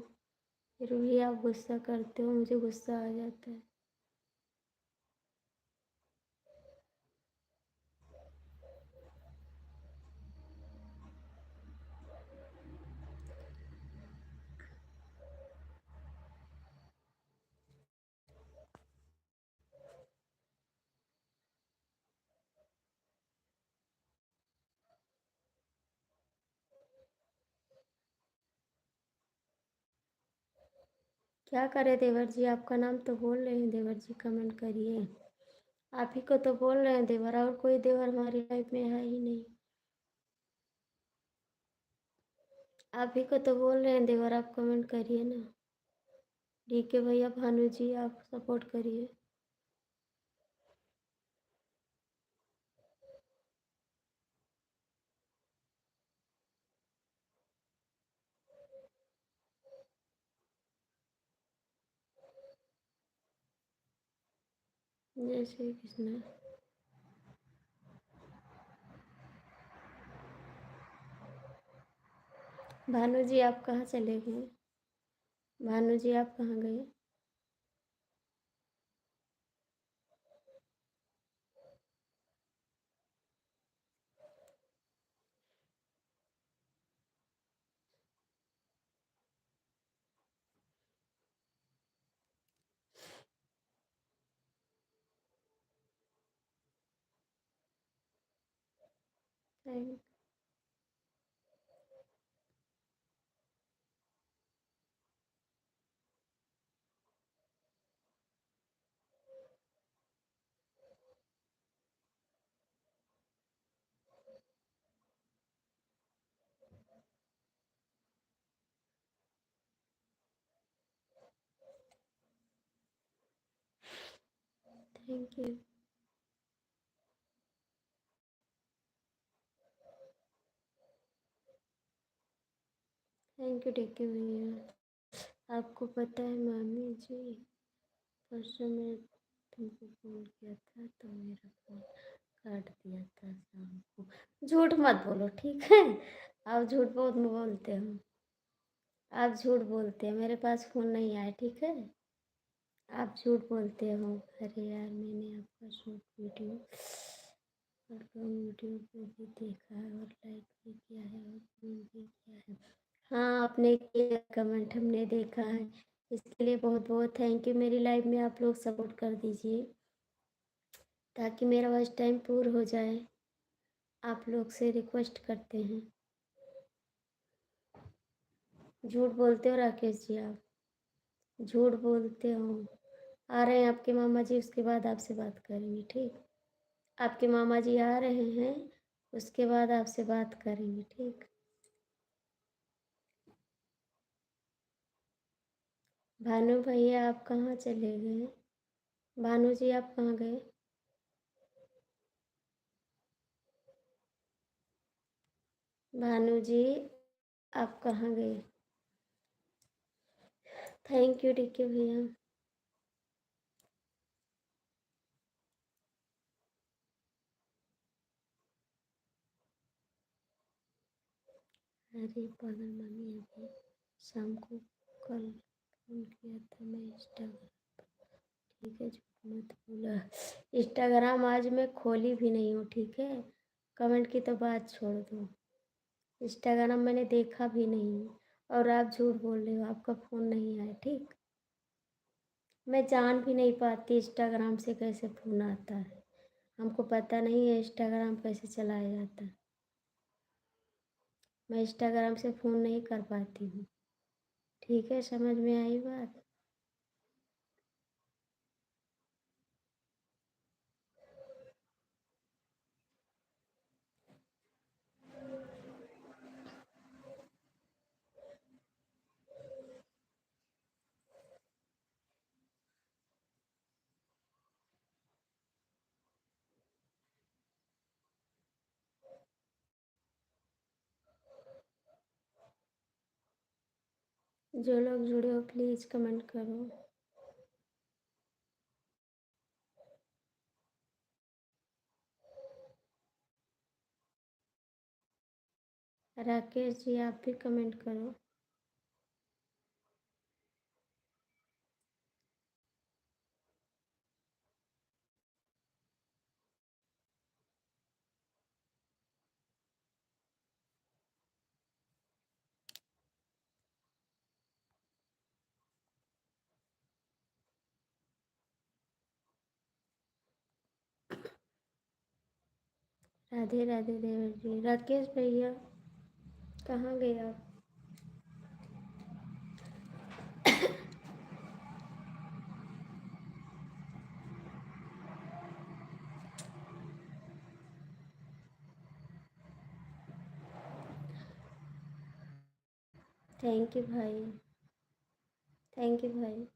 फिर भी आप गुस्सा करते हो, मुझे गुस्सा आ जाता है। क्या करे देवर जी, आपका नाम तो बोल रहे हैं देवर जी, कमेंट करिए। आप ही को तो बोल रहे हैं देवर, और कोई देवर हमारी लाइफ में है ही नहीं। आप ही को तो बोल रहे हैं देवर, आप कमेंट करिए ना। ठीक है भैया, भानु जी आप सपोर्ट करिए। जय श्री कृष्ण। भानु जी आप कहाँ चले गए? भानु जी आप कहाँ गए? Thank you. थैंक यू टिक्की भैया। आपको पता है मामी जी, परसों मैं तुमको फोन किया था तो मेरा फोन काट दिया था शाम को। झूठ मत बोलो ठीक है, आप झूठ बहुत बोलते हो। आप झूठ बोलते हैं, मेरे पास फ़ोन नहीं आया ठीक है। आप झूठ बोलते हो। अरे यार, मैंने आपका शूट वीडियो वीडियो को भी देखा है और लाइक भी किया है और कमेंट भी किया है। हाँ, आपने किया कमेंट, हमने देखा है। इसके लिए बहुत बहुत थैंक यू। मेरी लाइफ में आप लोग सपोर्ट कर दीजिए ताकि मेरा वॉच टाइम पूरा हो जाए। आप लोग से रिक्वेस्ट करते हैं। झूठ बोलते हो राकेश जी, आप झूठ बोलते हो। आ रहे हैं आपके मामा जी, उसके बाद आपसे बात करेंगे ठीक। आपके मामा जी आ रहे हैं, उसके बाद आपसे बात करेंगे ठीक। भानु भैया आप कहाँ चले गए? भानु जी आप कहाँ गए? भानु जी आप कहाँ गए? थैंक यू टिक्की भैया। अरे पागल मामी, अभी शाम को कल फोन किया था मैं इंस्टाग्राम। ठीक है, झूठ मत बोला। इंस्टाग्राम आज मैं खोली भी नहीं हूँ ठीक है। कमेंट की तो बात छोड़ दो, इंस्टाग्राम मैंने देखा भी नहीं। और आप झूठ बोल रहे हो, आपका फ़ोन नहीं आया ठीक। मैं जान भी नहीं पाती इंस्टाग्राम से कैसे फ़ोन आता है। हमको पता नहीं है इंस्टाग्राम कैसे चलाया जाता है। मैं इंस्टाग्राम से फ़ोन नहीं कर पाती हूँ। ठीक है, समझ में आई बात? जो लोग जुड़े हो प्लीज़ कमेंट करो। राकेश जी आप भी कमेंट करो। राधे राधे देवर जी। राकेश भैया कहाँ गए आप? थैंक यू भाई, थैंक यू भाई।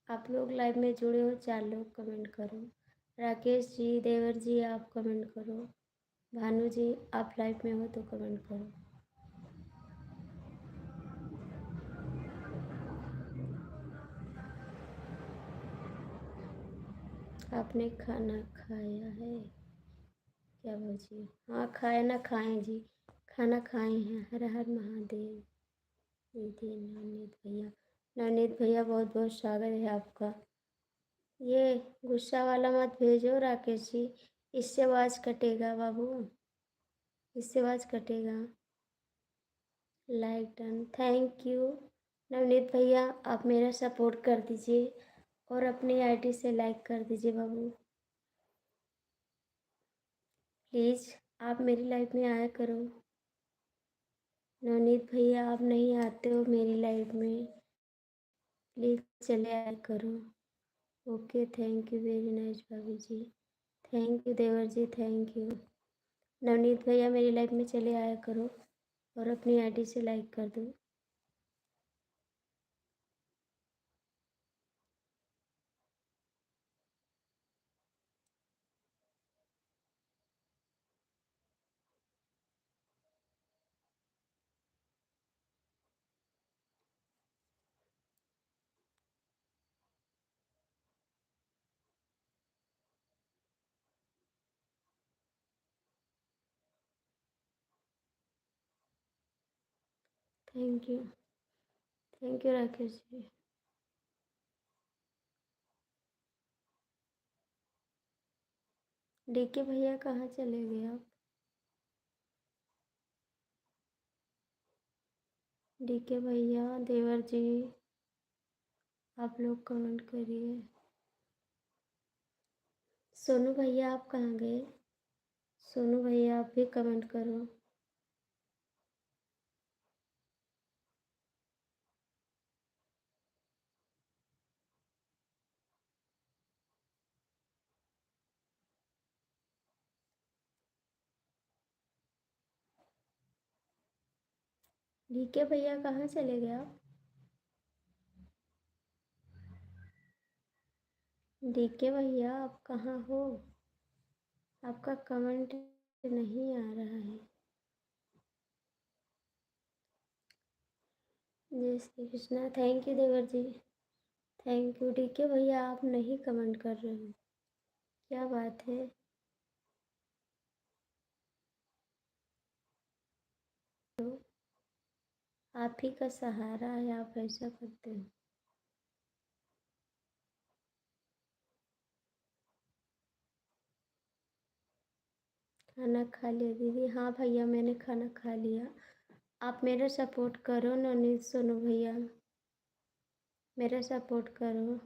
आप लोग लाइव में जुड़े हो, 4 लोग कमेंट करो। राकेश जी, देवर जी आप कमेंट करो। भानु जी आप लाइव में हो तो कमेंट करो। आपने खाना खाया है क्या भाजी? हाँ खाए ना खाएं जी, खाना खाए हैं। हर हर महादेव। दीदी नवनीत भैया, नवनीत भैया बहुत बहुत स्वागत है आपका। ये गुस्सा वाला मत भेजो राकेश जी, इससे आवाज़ कटेगा बाबू, इससे आवाज़ कटेगा। Like done, thank you. Navneet भैया आप मेरा सपोर्ट कर दीजिए और अपनी आईडी से लाइक कर दीजिए बाबू प्लीज़। आप मेरी लाइफ में आया करो। नवनीत भैया आप नहीं आते हो मेरी लाइफ में, प्लीज़ चले आया करो। Okay thank you very nice भाभी जी। थैंक यू देवर जी, थैंक यू। नवनीत भैया मेरी लाइफ में चले आया करो और अपनी आईडी से लाइक कर दो। Thank you Rakesh ji. DK भैया कहाँ चले गए आप? डीके भैया, देवर जी आप लोग कमेंट करिए। सोनू भैया आप कहाँ गए? सोनू भैया आप भी कमेंट करो। डीके भैया कहाँ चले गए आप? डीके भैया आप कहाँ हो? आपका कमेंट नहीं आ रहा है। जय श्री कृष्णा, थैंक यू देवर जी, थैंक यू। डीके भैया आप नहीं कमेंट कर रहे हो, क्या बात है? तो आप ही का सहारा है, आप ऐसा करते हो। खाना खा लिया दीदी? हाँ भैया मैंने खाना खा लिया। आप मेरा सपोर्ट करो नवनीत सोनू भैया, मेरा सपोर्ट करो।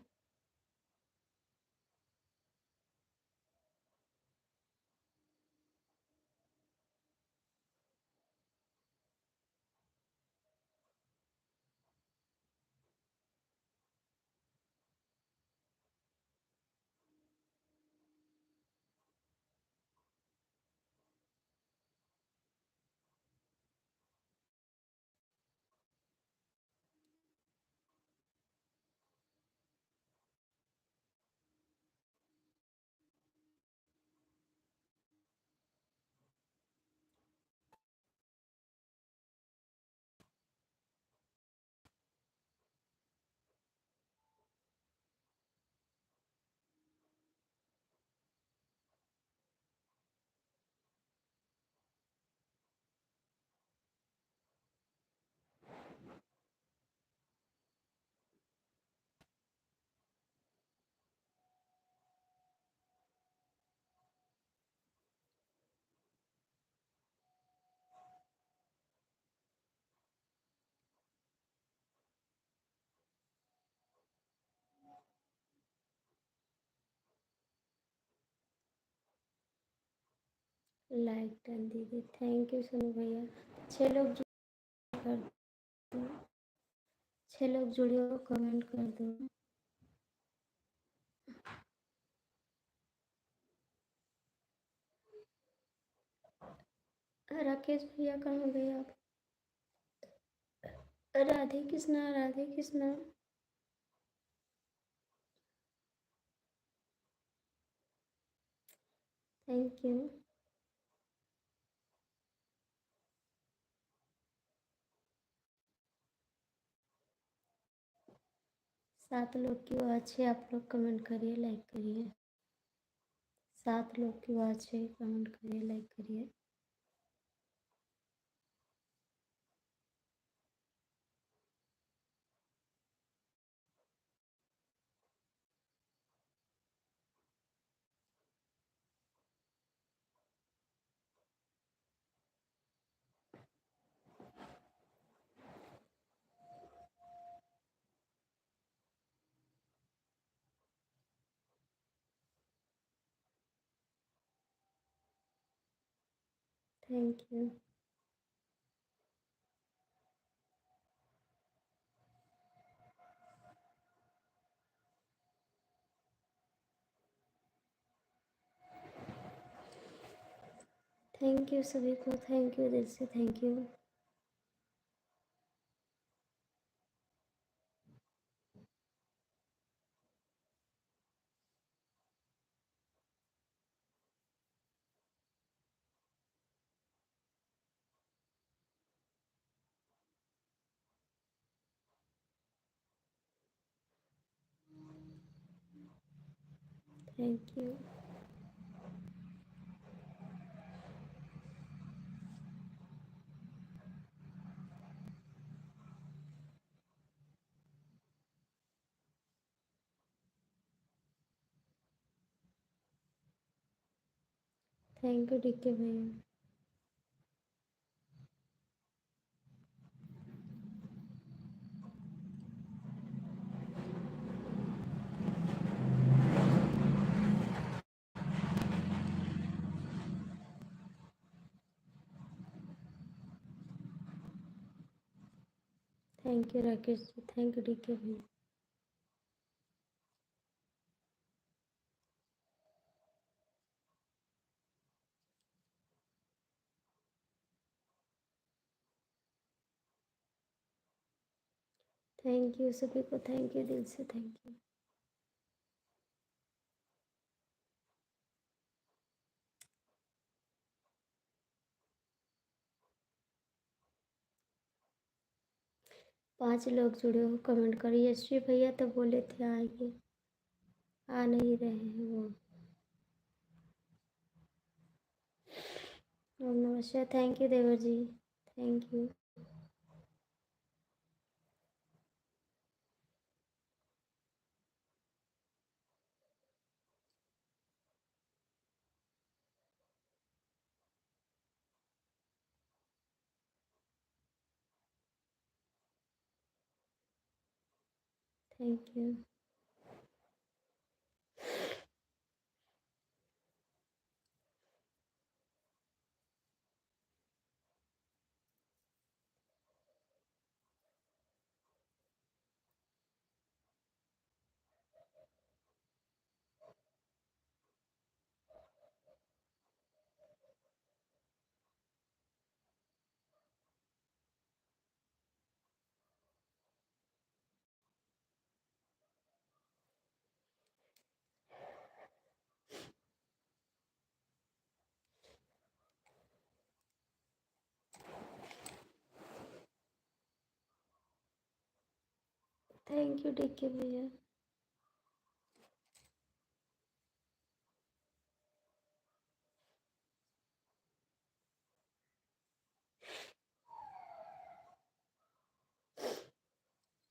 लाइक डन दीदी, थैंक यू सोनू भैया। 6 लोग कर दो, 6 लोग जुड़े हो, कमेंट कर दो। राकेश भैया कहाँ गए आप? राधे कृष्णा, राधे कृष्णा। Thank you. 7 लोग की आवाज़ है, आप लोग कमेंट करिए, लाइक करिए। 7 लोग की आवाज़ है, कमेंट करिए, लाइक करिए। Thank you. थैंक यू सभी को, थैंक यू, दिल से thank you. Thank you. Thank you DK भैया। Thank you Rakesh ji, thank you DK भैया। थैंक यू सभी को, थैंक यू, दिल से थैंक यू। पांच लोग जुड़े हो, कमेंट करिए। यश्वी भैया तो बोले थे आइए, आ नहीं रहे हैं वो। ओम नमस्कार, थैंक यू देवर जी, thank you. Thank you. Thank you DK भैया।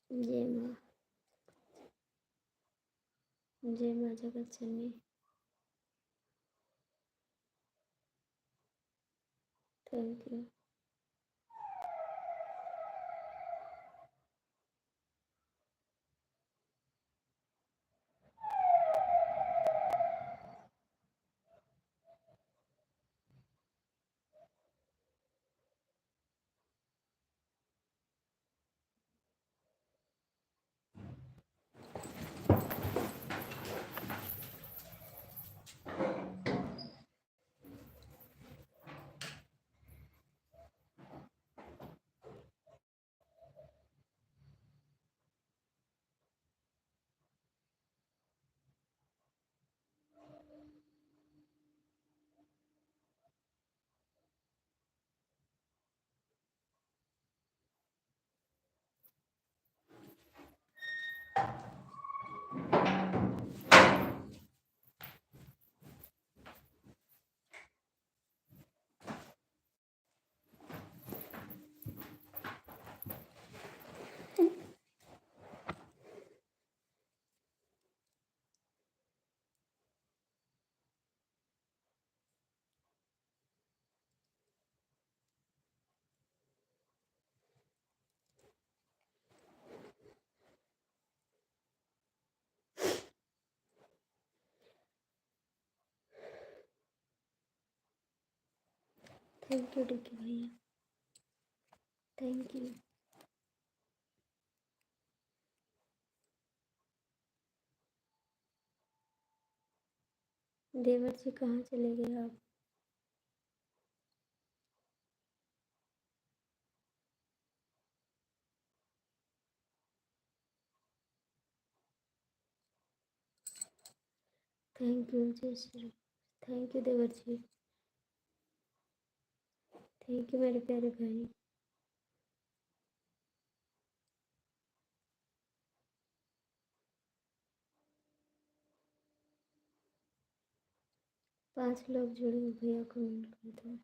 जय माँ, जय माँ जगत जननी। Thank you. Thank you DK भैया, थैंक यू। देवर जी कहाँ चले गए आप? 'थैंक यू जय श्री राम'। थैंक यू देवर जी, थैंक यू मेरे प्यारे भाई। पांच लोग जुड़े हैं भैया, कमेंट कर दो।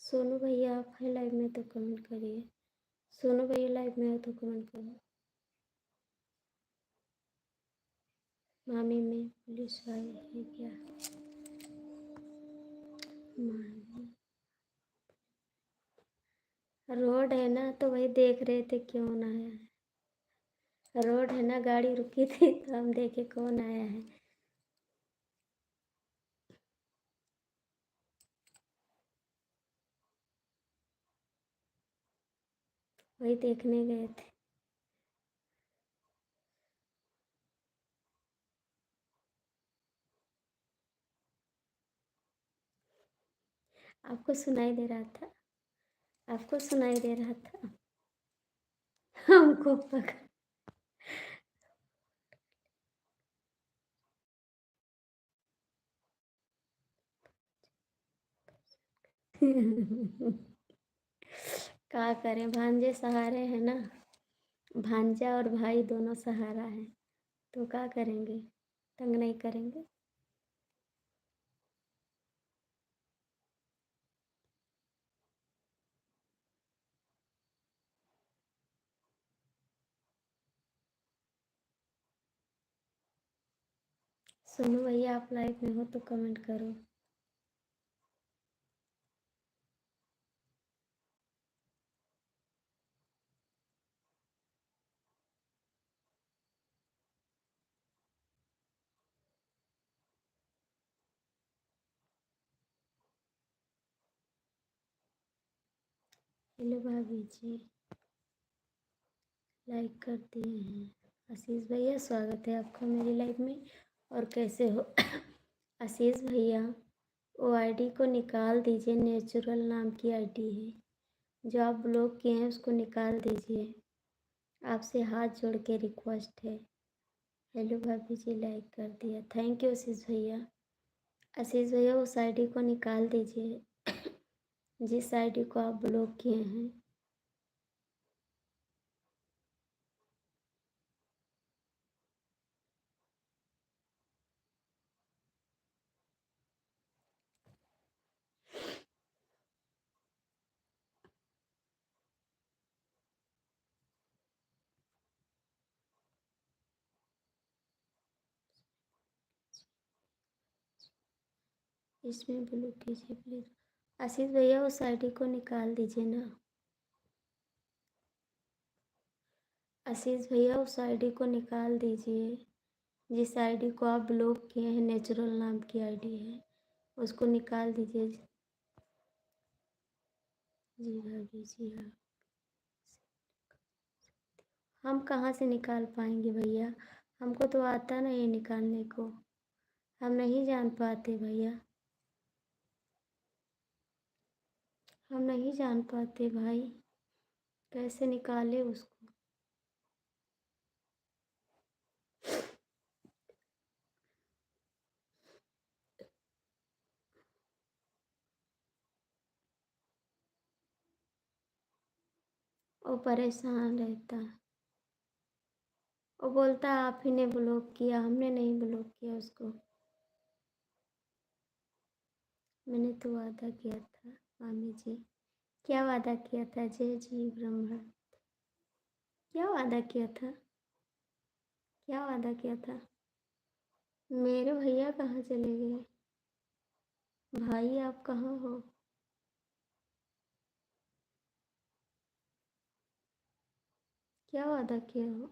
सोनू भैया आप हैं लाइव में तो कमेंट करिए। सोनू भैया लाइव में हो तो कमेंट करो। मामी में पुलिस आई है क्या? मामी रोड है ना, तो वही देख रहे थे क्यों ना आया है। रोड है ना, गाड़ी रुकी थी तो हम देखे कौन आया है, वही देखने गए थे। आपको सुनाई दे रहा था, आपको सुनाई दे रहा था। हमको पकड़ क्या करें, भांजे सहारे हैं ना, भांजा और भाई दोनों सहारा है, तो क्या करेंगे, तंग नहीं करेंगे। सोनू भैया आप लाइव में हो तो कमेंट करो। हेलो भाभी जी, लाइक कर दिए हैं। आशीष भैया स्वागत है आपका मेरी लाइव में। और कैसे हो? आशीष भैया वो आईडी को निकाल दीजिए, नेचुरल नाम की आईडी है, जो आप ब्लॉक किए हैं उसको निकाल दीजिए, आपसे हाथ जोड़ के रिक्वेस्ट है। हेलो भाभी जी, लाइक कर दिया, थैंक यू आशीष भैया। आशीष भैया उस आईडी को निकाल दीजिए जिस आईडी को आप ब्लॉक किए हैं। इसमें ब्लॉक कीजिए प्लीज़। आशीष भैया उस आईडी को निकाल दीजिए ना। आशीष भैया उस आईडी को निकाल दीजिए जिस आईडी को आप ब्लॉक किए हैं, नेचुरल नाम की आईडी है, उसको निकाल दीजिए। जी भाभी जी, हाँ। हम कहाँ से निकाल पाएंगे भैया, हमको तो आता नहीं निकालने को, हम नहीं जान पाते भैया, हम नहीं जान पाते भाई, कैसे निकाले उसको। वो परेशान रहता है, वो बोलता है आप ही ने ब्लॉक किया, हमने नहीं ब्लॉक किया उसको। मैंने तो वादा किया था मामी जी। क्या वादा किया था? जय जी ब्रह्मा। क्या वादा किया था? क्या वादा किया था? मेरे भैया कहाँ चले गए? भाई आप कहाँ हो? क्या वादा किया हो?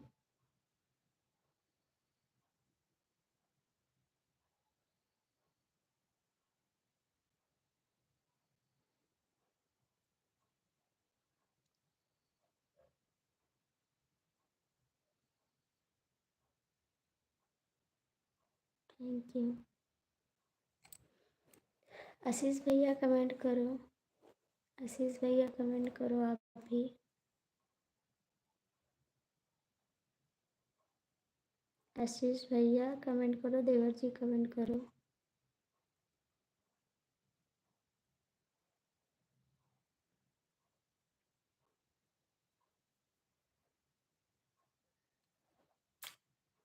Thank you. आशीष भैया कमेंट करो, आशीष भैया कमेंट करो आप भी। आशीष भैया कमेंट करो, देवर जी कमेंट करो।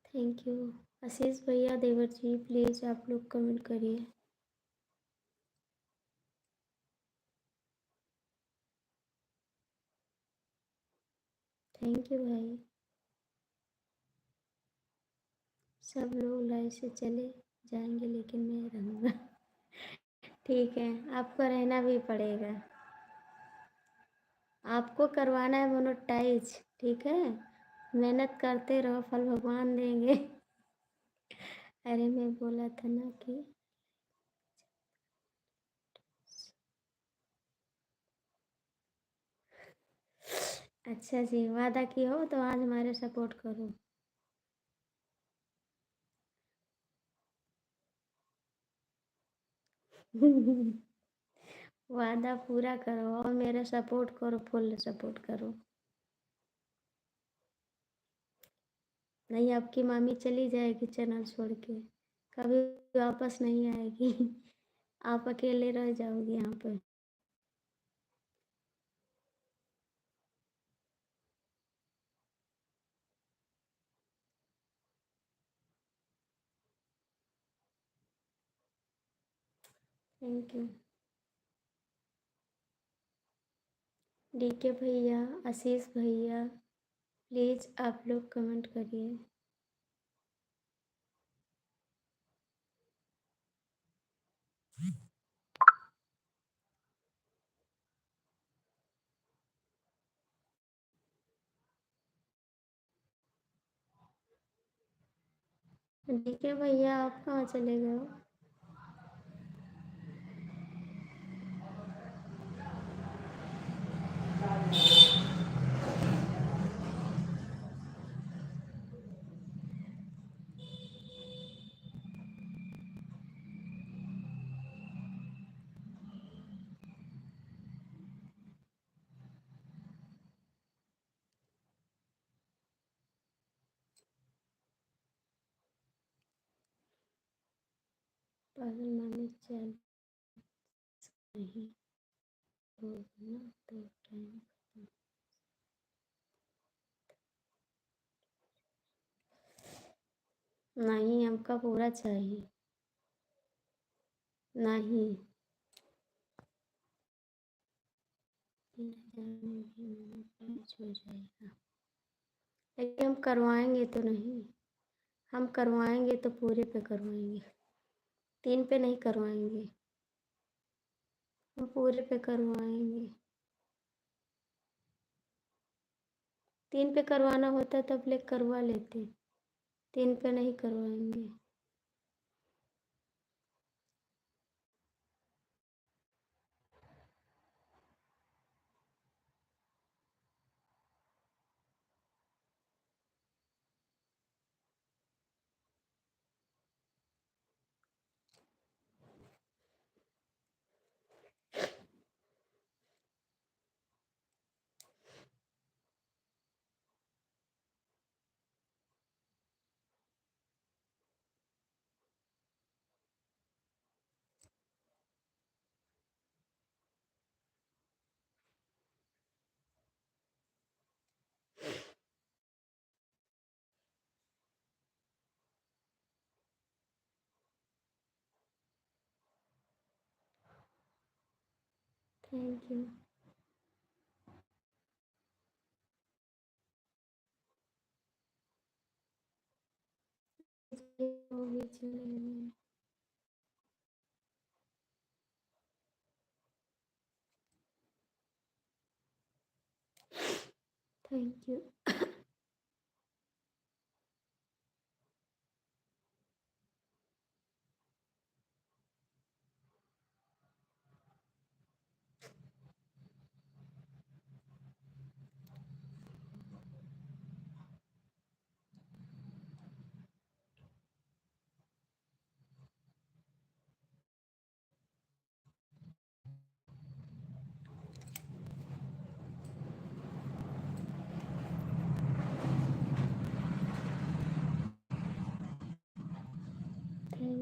Thank you. आशीष भैया, देवर जी, प्लीज़ आप लोग कमेंट करिए। थैंक यू भाई। सब लोग लाइव से चले जाएंगे लेकिन मैं रहूँगा। ठीक है, आपको रहना भी पड़ेगा। आपको करवाना है मोनेटाइज, ठीक है। मेहनत करते रहो, फल भगवान देंगे। अरे मैं बोला था ना कि अच्छा जी, वादा की हो तो आज हमारे सपोर्ट करो। वादा पूरा करो और मेरा सपोर्ट करो, फुल सपोर्ट करो। नहीं, आपकी मामी चली जाएगी चैनल छोड़ के, कभी वापस नहीं आएगी। आप अकेले रह जाओगे यहाँ पे। Thank you. डीके भैया, आशीष भैया, प्लीज़ आप लोग कमेंट करिए। डीके भैया, आप कहाँ चले गए हो? पागल माने चल नहीं बोलना तो टाइम खत्म। नहीं, हमका पूरा चाहिए। नहीं, बिना जाने भी मोनेटाइज हो जाएगा। लेकिन हम करवाएंगे तो नहीं, हम करवाएंगे तो पूरे पे करवाएंगे, 3 पे नहीं करवाएंगे, हम पूरे पे करवाएंगे। 3 पे करवाना होता तब ले करवा लेते, 3 पे नहीं करवाएंगे। Thank you. वो भी चले गए। Thank you.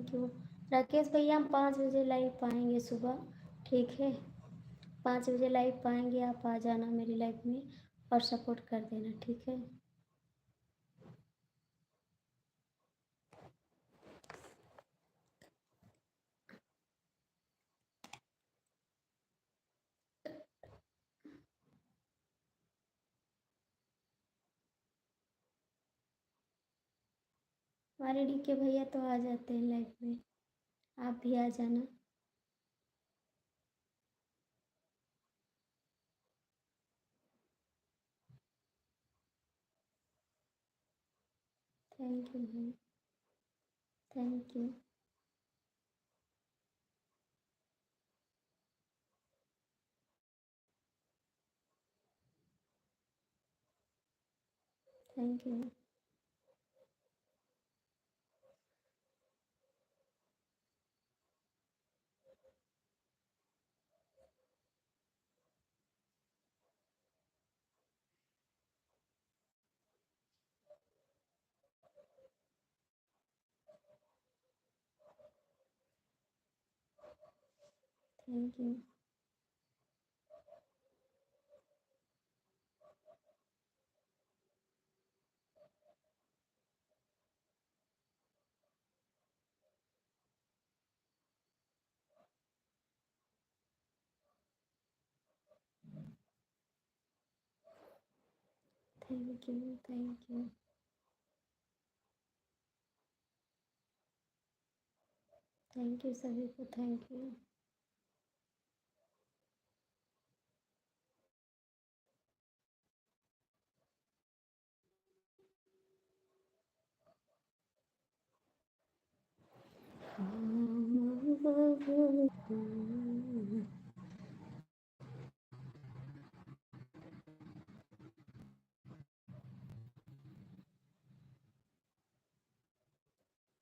Thank you Rakesh भैया। हम 5 बजे लाइव पाएंगे सुबह, ठीक है? 5 बजे लाइव पाएंगे, आप आ जाना मेरी लाइव में और सपोर्ट कर देना, ठीक है? हमारे डीके भैया तो आ जाते हैं लाइव में, आप भी आ जाना। थैंक यू भाई, thank you. Thank you. Thank you. Thank you. Thank you. Thank you सभी को, थैंक यू।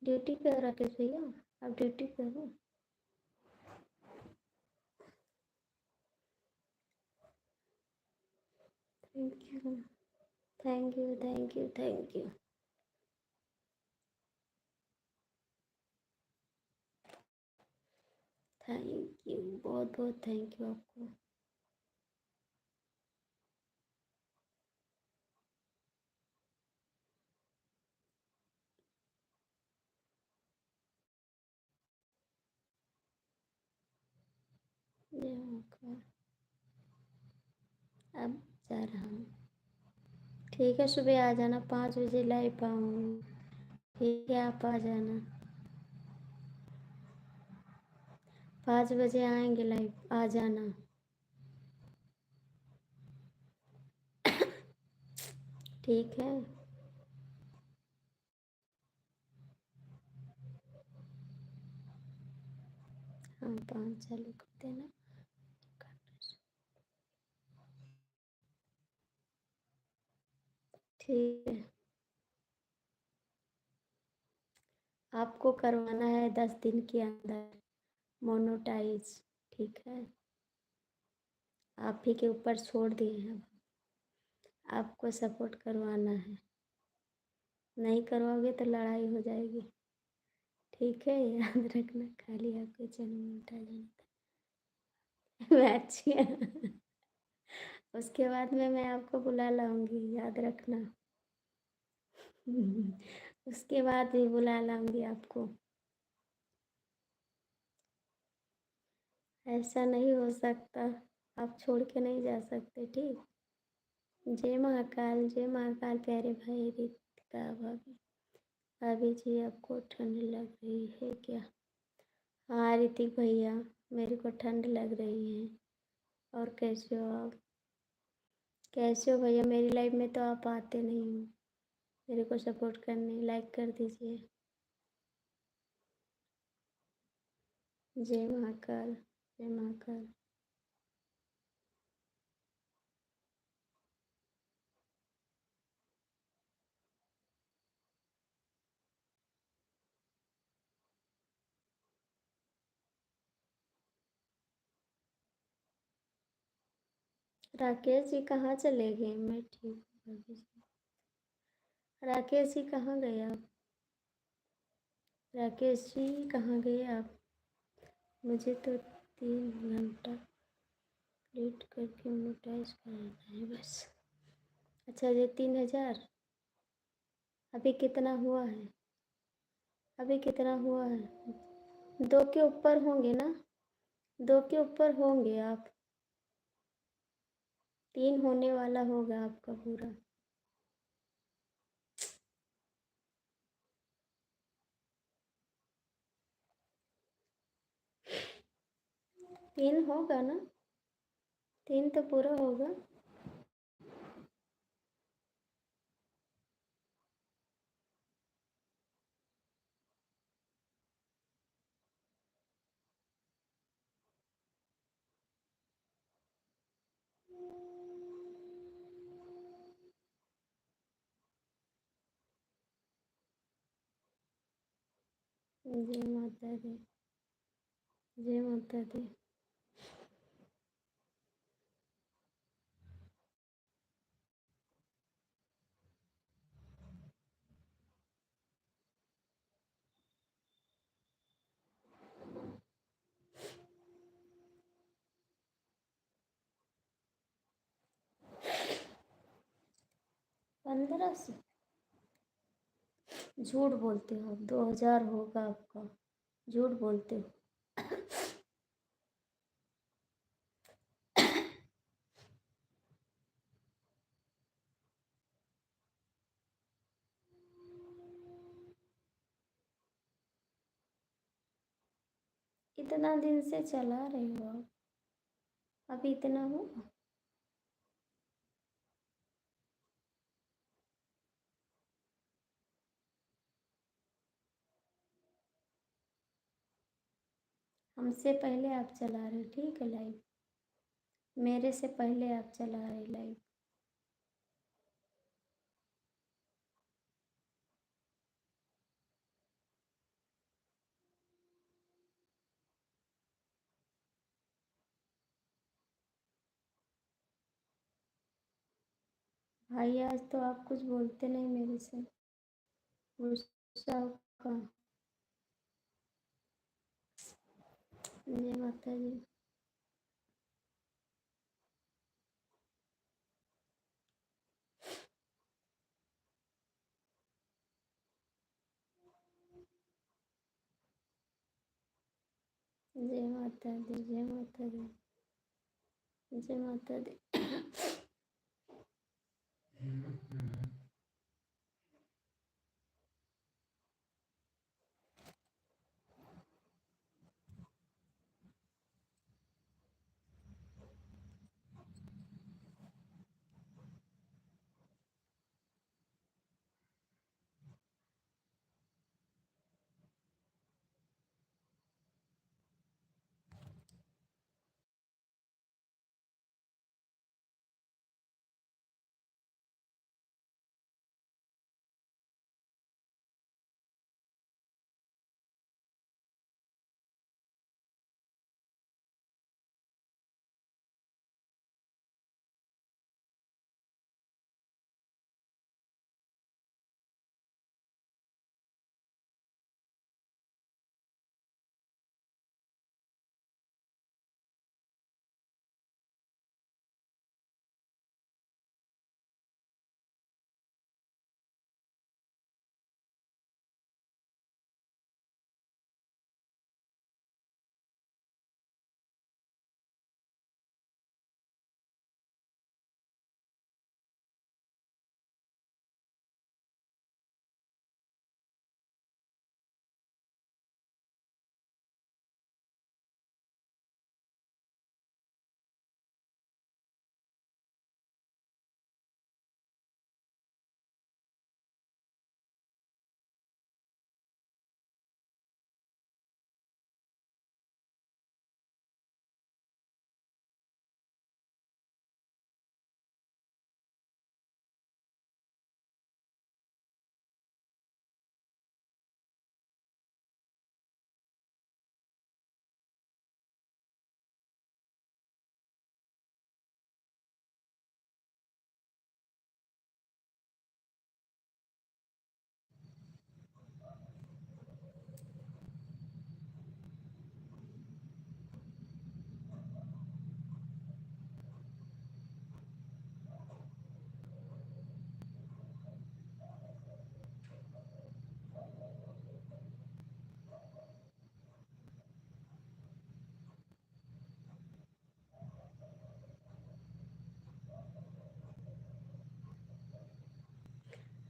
ड्यूटी पे हो राकेश भैया? आप ड्यूटी पे हो? Thank you. Thank you. Thank you. Thank you. Thank you, बहुत बहुत थैंक यू आपको। जय महाकाल। अब जा रहा हूँ, ठीक है? सुबह आ जाना, 5 बजे लाइव आऊँगी, ठीक है? आप आ जाना, 5 बजे आएंगे लाइव, आ जाना। ठीक है? हाँ, 5 चालू कर देना। ठीक है, आपको करवाना है 10 दिन के अंदर मोनोटाइज, ठीक है? आप ही के ऊपर छोड़ दिए हैं, आपको सपोर्ट करवाना है। नहीं करवाओगे तो लड़ाई हो जाएगी, ठीक है? याद रखना, खाली आपके चैनल में उठा जाना था। मैं अच्छी उसके बाद में मैं आपको बुला लाऊंगी, याद रखना। उसके बाद भी बुला लाऊंगी आपको। ऐसा नहीं हो सकता, आप छोड़ के नहीं जा सकते, ठीक? जय महाकाल, जय महाकाल प्यारे भाई रितिका भाभी। भाभी जी आपको ठंड लग रही है क्या? हाँ ऋतिक भैया, मेरे को ठंड लग रही है। और कैसे हो आप? कैसे हो भैया? मेरी लाइफ में तो आप आते नहीं हो मेरे को सपोर्ट करने, लाइक कर दीजिए। जय महाकाल, जय महाकाल। राकेश जी कहाँ चले गए? मैं ठीक हूँ भाभी जी। राकेश जी कहाँ गए आप? राकेश जी कहाँ गए आप? मुझे तो 3 घंटा लेट करके मोनेटाइज कराना है बस। अच्छा ये 3,000 अभी कितना हुआ है? अभी कितना हुआ है? 2 के ऊपर होंगे ना? 2 के ऊपर होंगे आप। 3 होने वाला होगा आपका पूरा। 3 होगा ना? 3 तो पूरा होगा। जय माता दी। जय माता दी। 1500 झूठ बोलते हो आप। 2,000 होगा आपका। झूठ बोलते हो। इतना दिन से चला रहे हो आप, अभी इतना हुआ? हमसे पहले आप चला रहे, ठीक है लाइव। मेरे से पहले आप चला रहे लाइव। भाई आज तो आप कुछ बोलते नहीं मेरे से। गुस्सा का। जय माता दी। जय माता दी। जय माता दी। जय माता दी।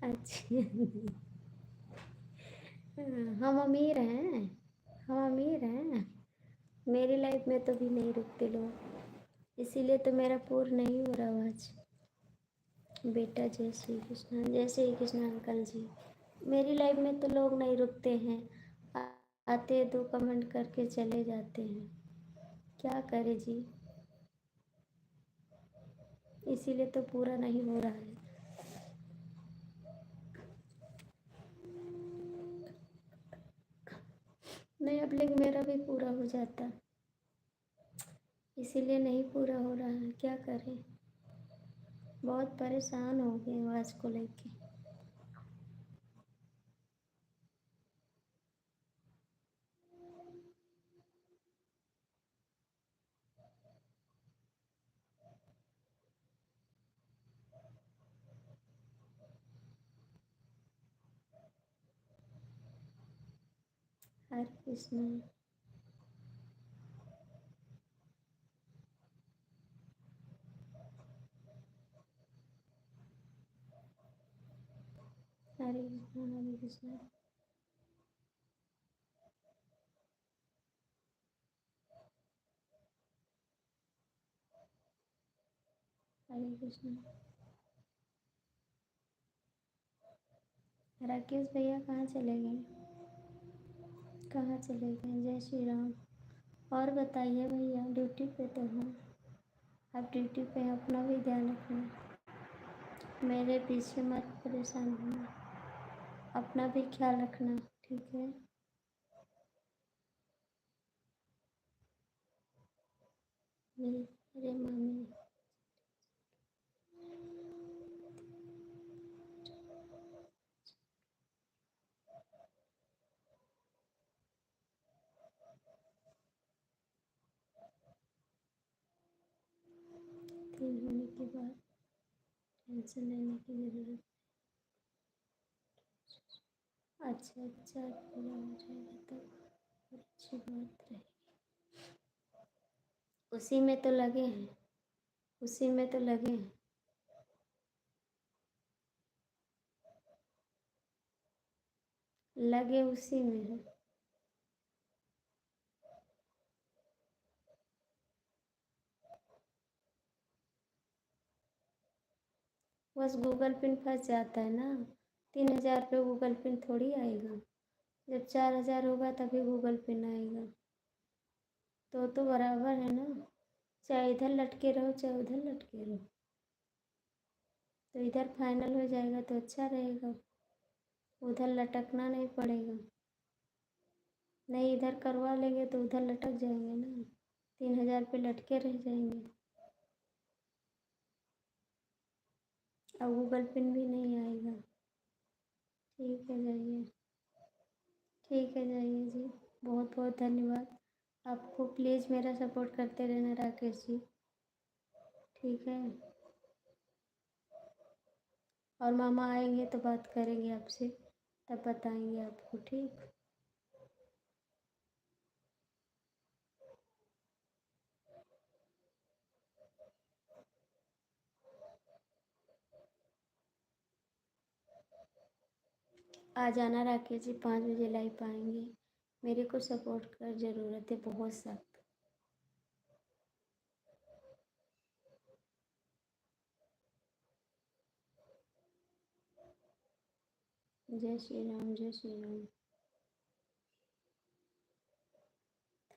अच्छा। हम अमीर हैं, हम अमीर हैं। मेरी लाइफ में तो भी नहीं रुकते लोग, इसीलिए तो मेरा पूर्ण नहीं हो रहा आज। बेटा जय श्री कृष्ण अंकल जी। मेरी लाइफ में तो लोग नहीं रुकते हैं, आते दो कमेंट करके चले जाते हैं, क्या करे जी, इसीलिए तो पूरा नहीं हो रहा है। नहीं, अब लेकिन मेरा भी पूरा हो जाता, इसीलिए नहीं पूरा हो रहा है, क्या करें। बहुत परेशान हो गए आवाज़ को लेके। हरे कृष्ण। हरे कृष्ण हरे कृष्ण। हरे कृष्ण। राकेश भैया कहाँ चले गए, कहाँ चले गए? जय श्री राम। और बताइए भैया, ड्यूटी पे तो हैं आप, ड्यूटी पे हैं, अपना भी ध्यान रखना, मेरे पीछे मत परेशान होना, अपना भी ख्याल रखना, ठीक है। मेरे मामी 3 होने के बाद टेंशन लेने की ज़रूरत। अच्छा अच्छा, पूरा हो जाएगा तो अच्छी बात रहेगी। उसी में तो लगे हैं, उसी में तो लगे हैं। लगे उसी में है। बस गूगल पिन फंस जाता है ना, 3,000 पे गूगल पिन थोड़ी आएगा, जब 4,000 होगा तभी गूगल पिन आएगा। तो बराबर है ना, चाहे इधर लटके रहो चाहे उधर लटके रहो, तो इधर फाइनल हो जाएगा तो अच्छा रहेगा, उधर लटकना नहीं पड़ेगा। नहीं, इधर करवा लेंगे तो उधर लटक जाएंगे ना, 3,000 पे लटके रह जाएंगे। अब गूगल पिन भी नहीं आएगा। ठीक है, जाइए। ठीक है, जाइए जी। बहुत बहुत धन्यवाद। आपको प्लीज़ मेरा सपोर्ट करते रहना राकेश जी, ठीक है। और मामा आएंगे तो बात करेंगे आपसे, तब बताएंगे आपको, ठीक। आ जाना राकेश जी, 5 बजे लाइव आएंगे, मेरे को सपोर्ट कर ज़रूरत है बहुत सख्त। जय श्री राम, जय श्री राम।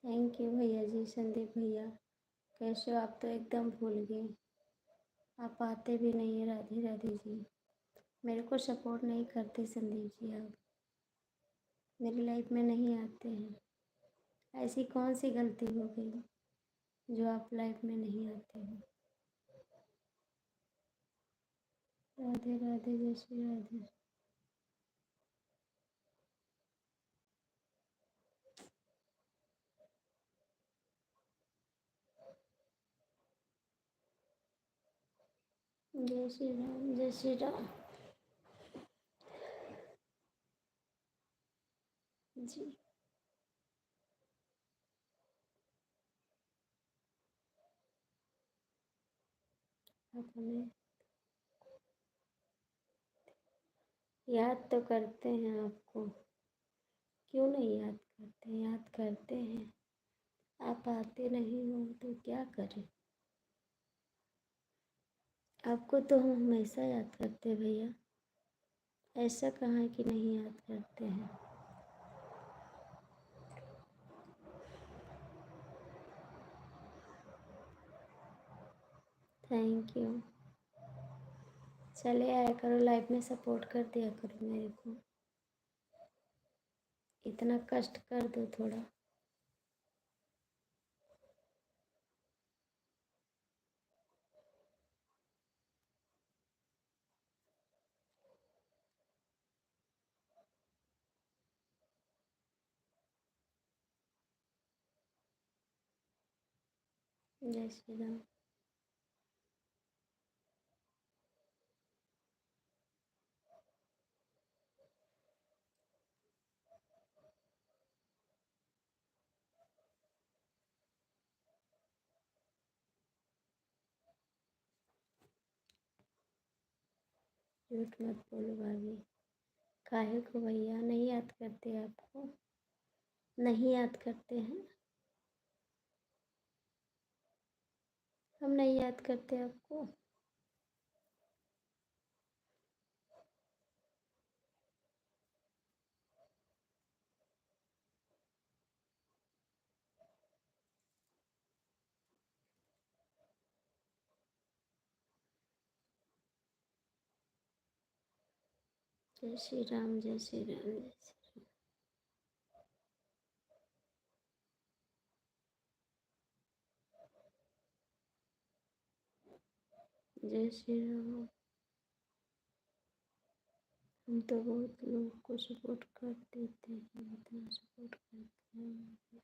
थैंक यू भैया जी, संदीप भैया, कैसे हो आप? तो एकदम भूल गए, आप आते भी नहीं है। राधे राधे जी, मेरे को सपोर्ट नहीं करते संदीप जी, आप मेरी लाइफ में नहीं आते हैं। ऐसी कौन सी गलती हो गई जो आप लाइफ में नहीं आते हो? राधे राधे, जय श्री राधे। जय श्री राम, जय श्री राम जी। आप हमें याद तो करते हैं आपको, क्यों नहीं याद करते, याद करते हैं। आप आते नहीं हो तो क्या करें। आपको तो हम हमेशा याद करते हैं भैया, ऐसा कहाँ है कि नहीं याद करते हैं। Thank you. चले आया करो, लाइफ में सपोर्ट कर दिया करो मेरे को, इतना कष्ट कर दो थोड़ा। जय श्री राम। झूठ मत बोलो भाभी। काहे को भैया, नहीं याद करते आपको, नहीं याद करते हैं, हम नहीं याद करते आपको। जय श्री राम, जय श्री राम, जय श्री राम, जय श्री राम। हम तो बहुत लोग को सपोर्ट कर देते हैं, इतना सपोर्ट करते हैं।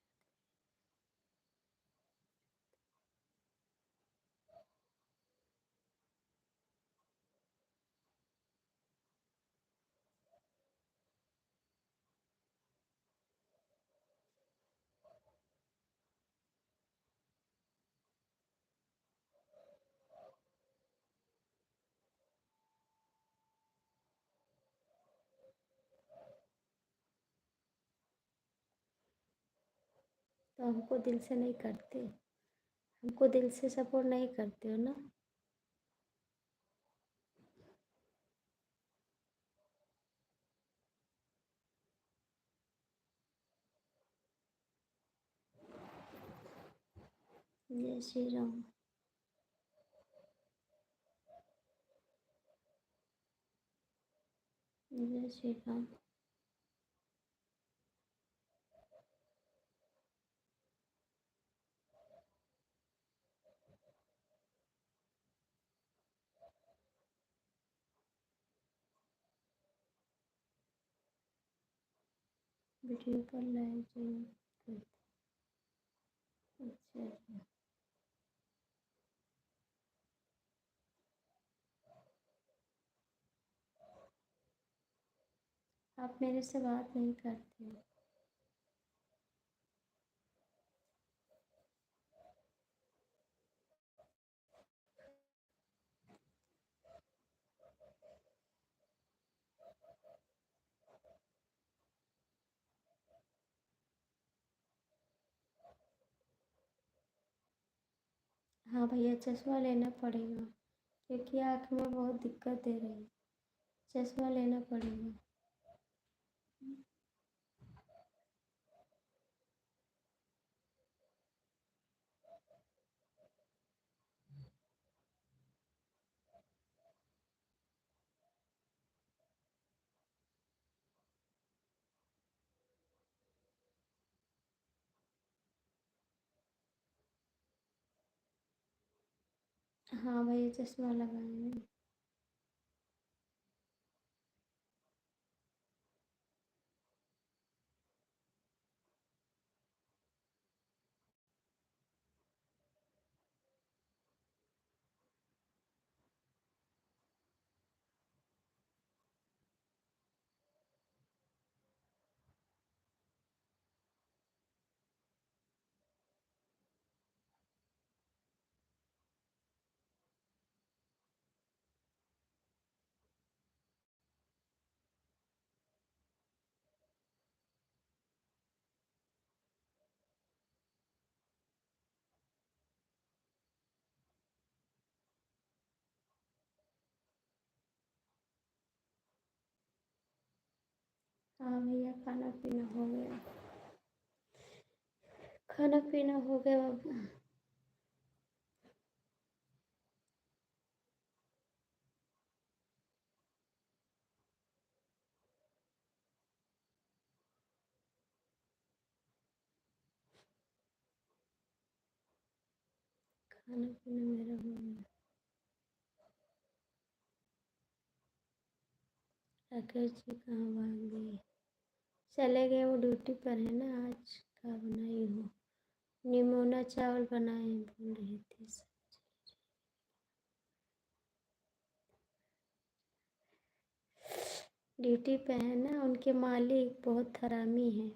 तो हमको दिल से नहीं करते, हमको दिल से सपोर्ट नहीं करते हो ना। जय श्री राम। जय श्री राम। वीडियो पर लाइव जरूर करते। अच्छा अच्छा। आप मेरे से बात नहीं करते हो। हाँ भैया, चश्मा लेना पड़ेगा क्योंकि आँख में बहुत दिक्कत दे रही है, चश्मा लेना पड़ेगा। हाँ भैया, चश्मा लगाए हैं। हाँ भैया, खाना पीना हो गया। खाना पीना हो गया बाबू। खाना पीना मेरा हो गया। राकेश जी कहाँ भाग गए? चले गए, वो ड्यूटी पर है ना। आज क्या बनाई हो? निमोना चावल बनाए हैं, बोल रही थी। ड्यूटी पे है ना, उनके मालिक बहुत हरामी हैं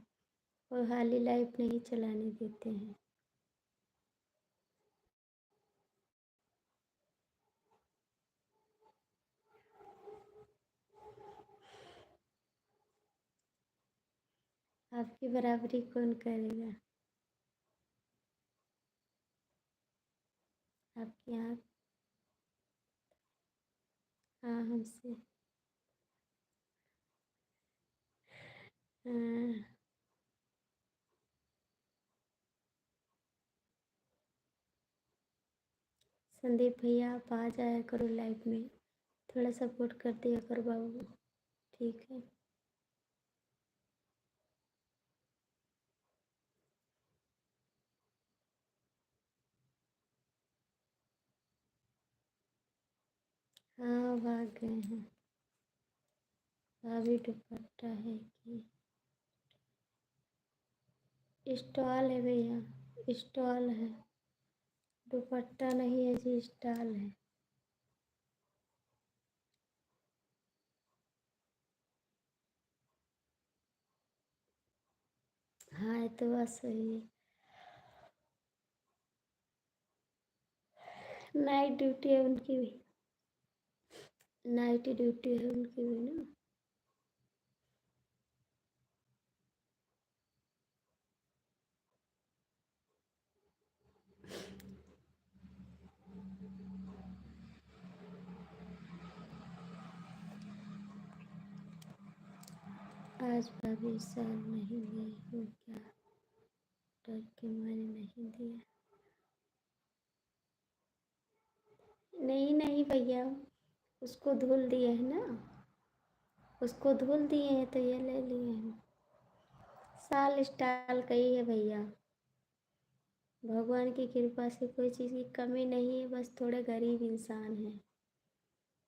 और हाली लाइफ नहीं चलाने देते हैं। आपकी बराबरी कौन करेगा? आपके यहाँ। हाँ, हमसे। हाँ, संदीप भैया आप आ जाया करो लाइफ में, थोड़ा सपोर्ट कर दिया करो बाबू, ठीक है? हाँ, भाग गए हैं। भाभी दुपट्टा है कि स्टॉल है भैया? स्टॉल है, दुपट्टा नहीं है जी, स्टॉल है। हाँ, ये तो बात सही है। नाइट ड्यूटी है उनकी भी। नाइट ड्यूटी है उनकी भी ना। आज भाभी सर नहीं गई हो क्या? डर के मारे नहीं दिया। नहीं नहीं भैया, उसको धुल दिए है ना। उसको धुल दिए हैं तो ये ले लिए हैं। साल स्टाइल का ही है भैया। भगवान की कृपा से कोई चीज़ की कमी नहीं है, बस थोड़े गरीब इंसान हैं।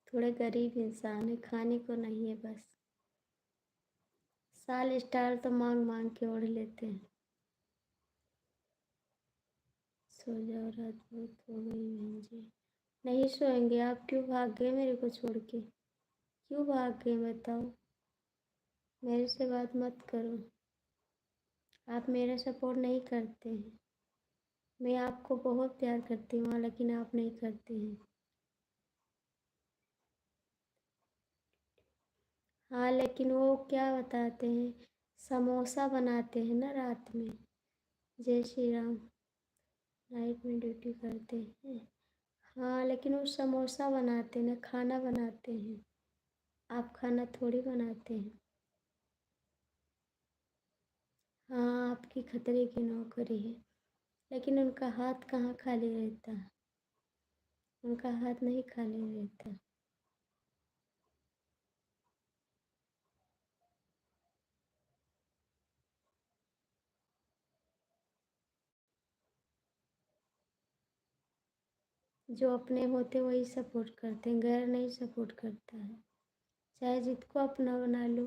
थोड़े गरीब इंसान है, खाने को नहीं है बस। साल स्टाइल तो मांग मांग के ओढ़ लेते हैं। सो जाओ, रात बहुत हो गई बहन जी। नहीं सोएंगे। आप क्यों भाग गए मेरे को छोड़ के? क्यों भाग गए बताओ? मेरे से बात मत करो। आप मेरा सपोर्ट नहीं करते हैं। मैं आपको बहुत प्यार करती हूँ, लेकिन आप नहीं करते हैं। हाँ, लेकिन वो क्या बताते हैं, समोसा बनाते हैं ना रात में। जय श्री राम। नाइट में ड्यूटी करते हैं। हाँ, लेकिन वो समोसा बनाते हैं ना, खाना बनाते हैं। आप खाना थोड़ी बनाते हैं। हाँ, आपकी खतरे की नौकरी है, लेकिन उनका हाथ कहाँ खाली रहता है। उनका हाथ नहीं खाली रहता। जो अपने होते वही सपोर्ट करते हैं, गैर नहीं सपोर्ट करता है। चाहे जिसको अपना बना लो,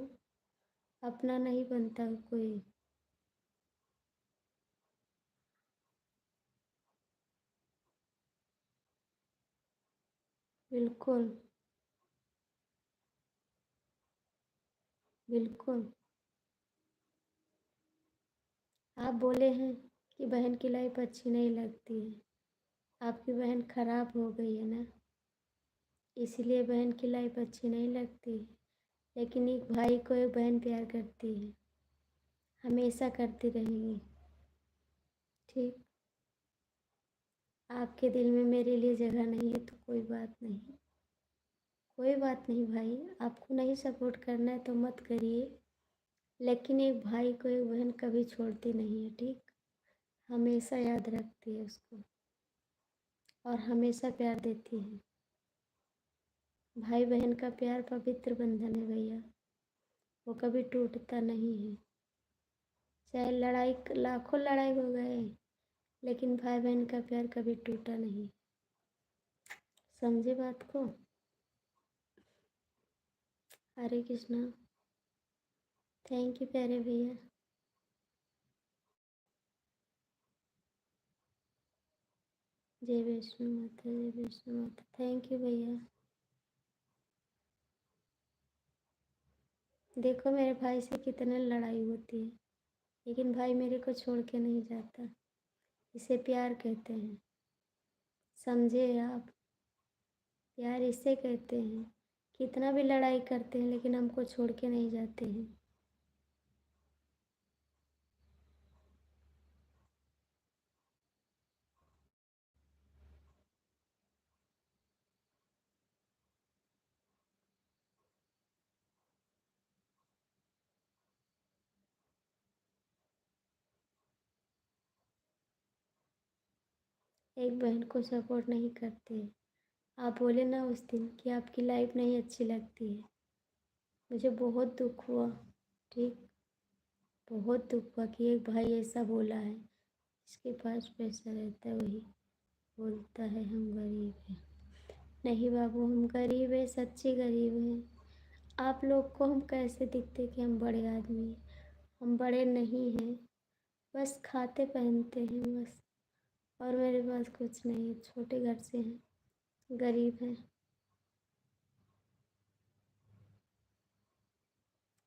अपना नहीं बनता कोई। बिल्कुल। बिल्कुल। आप बोले हैं कि बहन की लाइफ अच्छी नहीं लगती है। आपकी बहन खराब हो गई है ना, इसलिए बहन की लाइफ अच्छी नहीं लगती है। लेकिन एक भाई को एक बहन प्यार करती है, हमेशा करती रहेंगी। ठीक। आपके दिल में मेरे लिए जगह नहीं है तो कोई बात नहीं। कोई बात नहीं भाई, आपको नहीं सपोर्ट करना है तो मत करिए। लेकिन एक भाई को एक बहन कभी छोड़ती नहीं है, ठीक? हमेशा याद रखती है उसको और हमेशा प्यार देती है। भाई बहन का प्यार पवित्र बंधन है भैया, वो कभी टूटता नहीं है। चाहे लड़ाई, लाखों लड़ाई हो गए, लेकिन भाई बहन का प्यार कभी टूटा नहीं। समझे बात को? हरे कृष्णा। थैंक यू प्यारे भैया। जय वैष्णो माता, जय वैष्णो माता। थैंक यू भैया। देखो मेरे भाई से कितने लड़ाई होती है, लेकिन भाई मेरे को छोड़ के नहीं जाता। इसे प्यार कहते हैं, समझे आप? प्यार इसे कहते हैं। कितना भी लड़ाई करते हैं लेकिन हमको छोड़ के नहीं जाते हैं। एक बहन को सपोर्ट नहीं करते। आप बोले ना उस दिन कि आपकी लाइफ नहीं अच्छी लगती है, मुझे बहुत दुख हुआ, ठीक? बहुत दुख हुआ कि एक भाई ऐसा बोला है। जिसके पास पैसा रहता है वही बोलता है हम गरीब हैं। नहीं बाबू, हम गरीब हैं, सच्चे गरीब हैं। आप लोग को हम कैसे दिखते कि हम बड़े आदमी हैं? हम बड़े नहीं हैं, बस खाते पहनते हैं बस। और मेरे पास कुछ नहीं है, छोटे घर से हैं, गरीब हैं।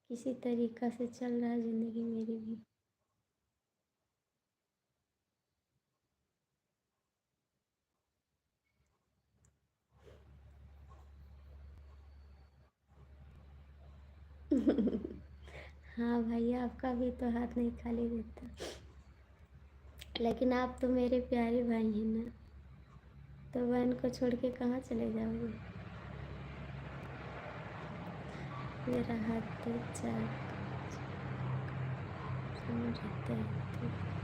किसी तरीक़ा से चल रहा है ज़िंदगी मेरी भी। हाँ भैया, आपका भी तो हाथ नहीं खाली रहता। लेकिन आप तो मेरे प्यारे भाई हैं ना, तो बहन को छोड़ के कहाँ चले जाओगे? मेरा हाथ तो चार रहता है तो।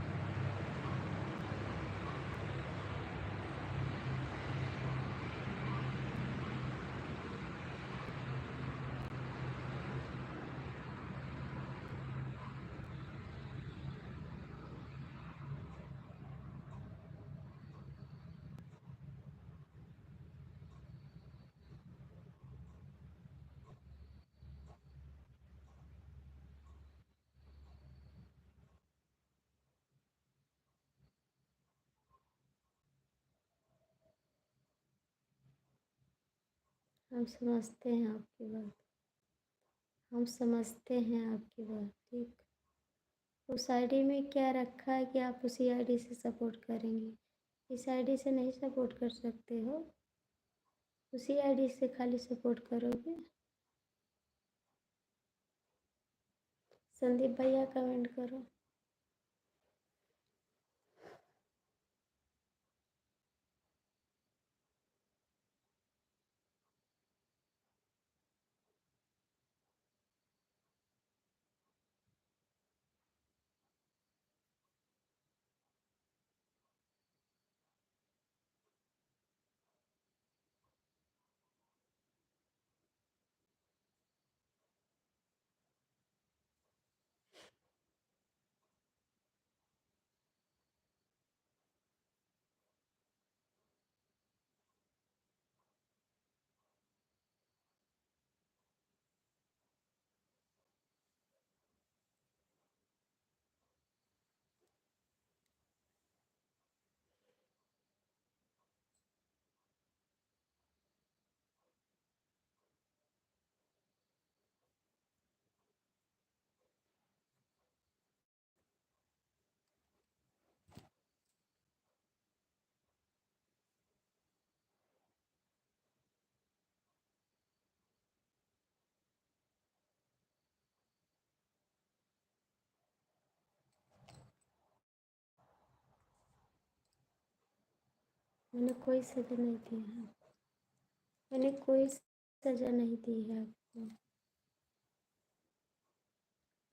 हम समझते हैं आपकी बात, हम समझते हैं आपकी बात, ठीक? उस आईडी में क्या रखा है कि आप उसी आईडी से सपोर्ट करेंगे? इस आईडी से नहीं सपोर्ट कर सकते हो, उसी आईडी से खाली सपोर्ट करोगे। संदीप भैया कमेंट करो। मैंने कोई सज़ा नहीं दी है, मैंने कोई सज़ा नहीं दी है आपको।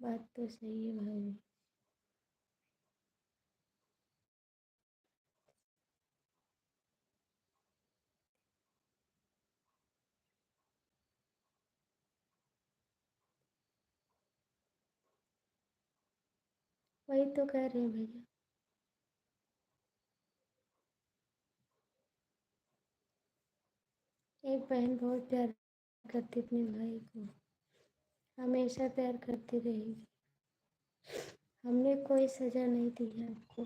बात तो सही है भाई। वही तो कह रहे हैं भैया। एक बहन बहुत प्यार करती अपने भाई को, हमेशा प्यार करती रहेगी। हमने कोई सज़ा नहीं दी है आपको,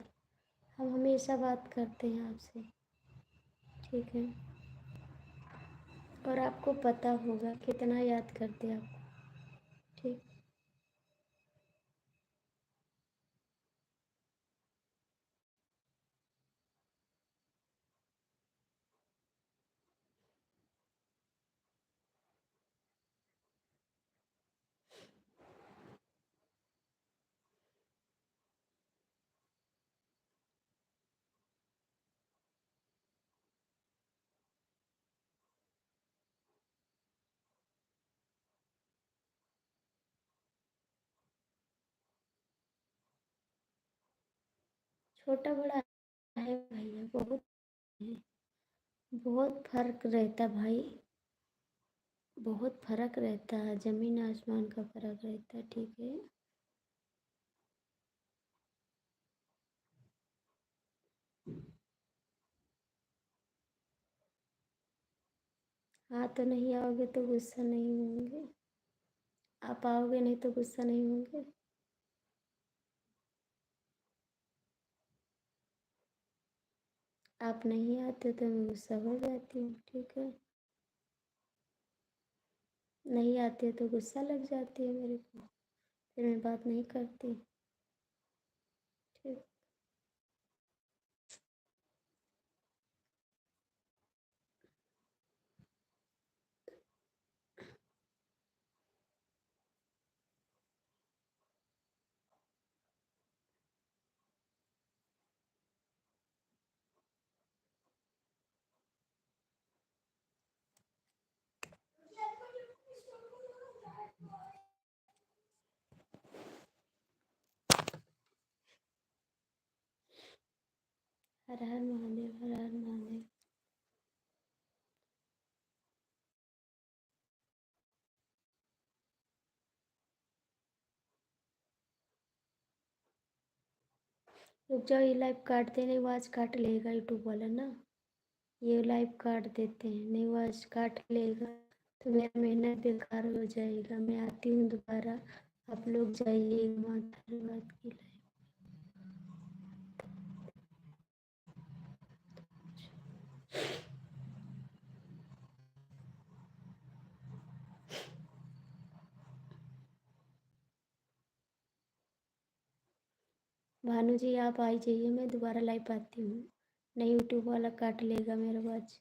हम हमेशा बात करते हैं आपसे, ठीक है। और आपको पता होगा कितना याद करते हैं आपको, ठीक। छोटा बड़ा है भैया, बहुत है। बहुत फर्क रहता भाई, बहुत फर्क रहता है, ज़मीन आसमान का फर्क रहता है, ठीक है। हाँ, तो नहीं आओगे तो गुस्सा नहीं होंगे? आप आओगे नहीं तो गुस्सा नहीं होंगे? आप नहीं आते तो मैं गुस्सा हो जाती हूँ, ठीक है। नहीं आते तो गुस्सा लग जाती है मेरे को, फिर मैं बात नहीं करती, ठीक। हर हर महादेव, हर हर महादेव। रुक जाओ, ये लाइव काट दे, नहीं आवाज़ काट लेगा यूट्यूब वाला ना। ये लाइव काट देते हैं, नहीं आवाज़ काट लेगा तो मेरा मेहनत बेकार हो जाएगा। मैं आती हूँ दोबारा, आप लोग जाइए माँ धन्यवाद की लाइव। भानु जी आप आ जाइए, मैं दोबारा लाइव आती हूँ, नहीं यूट्यूब वाला काट लेगा मेरा आवाज़।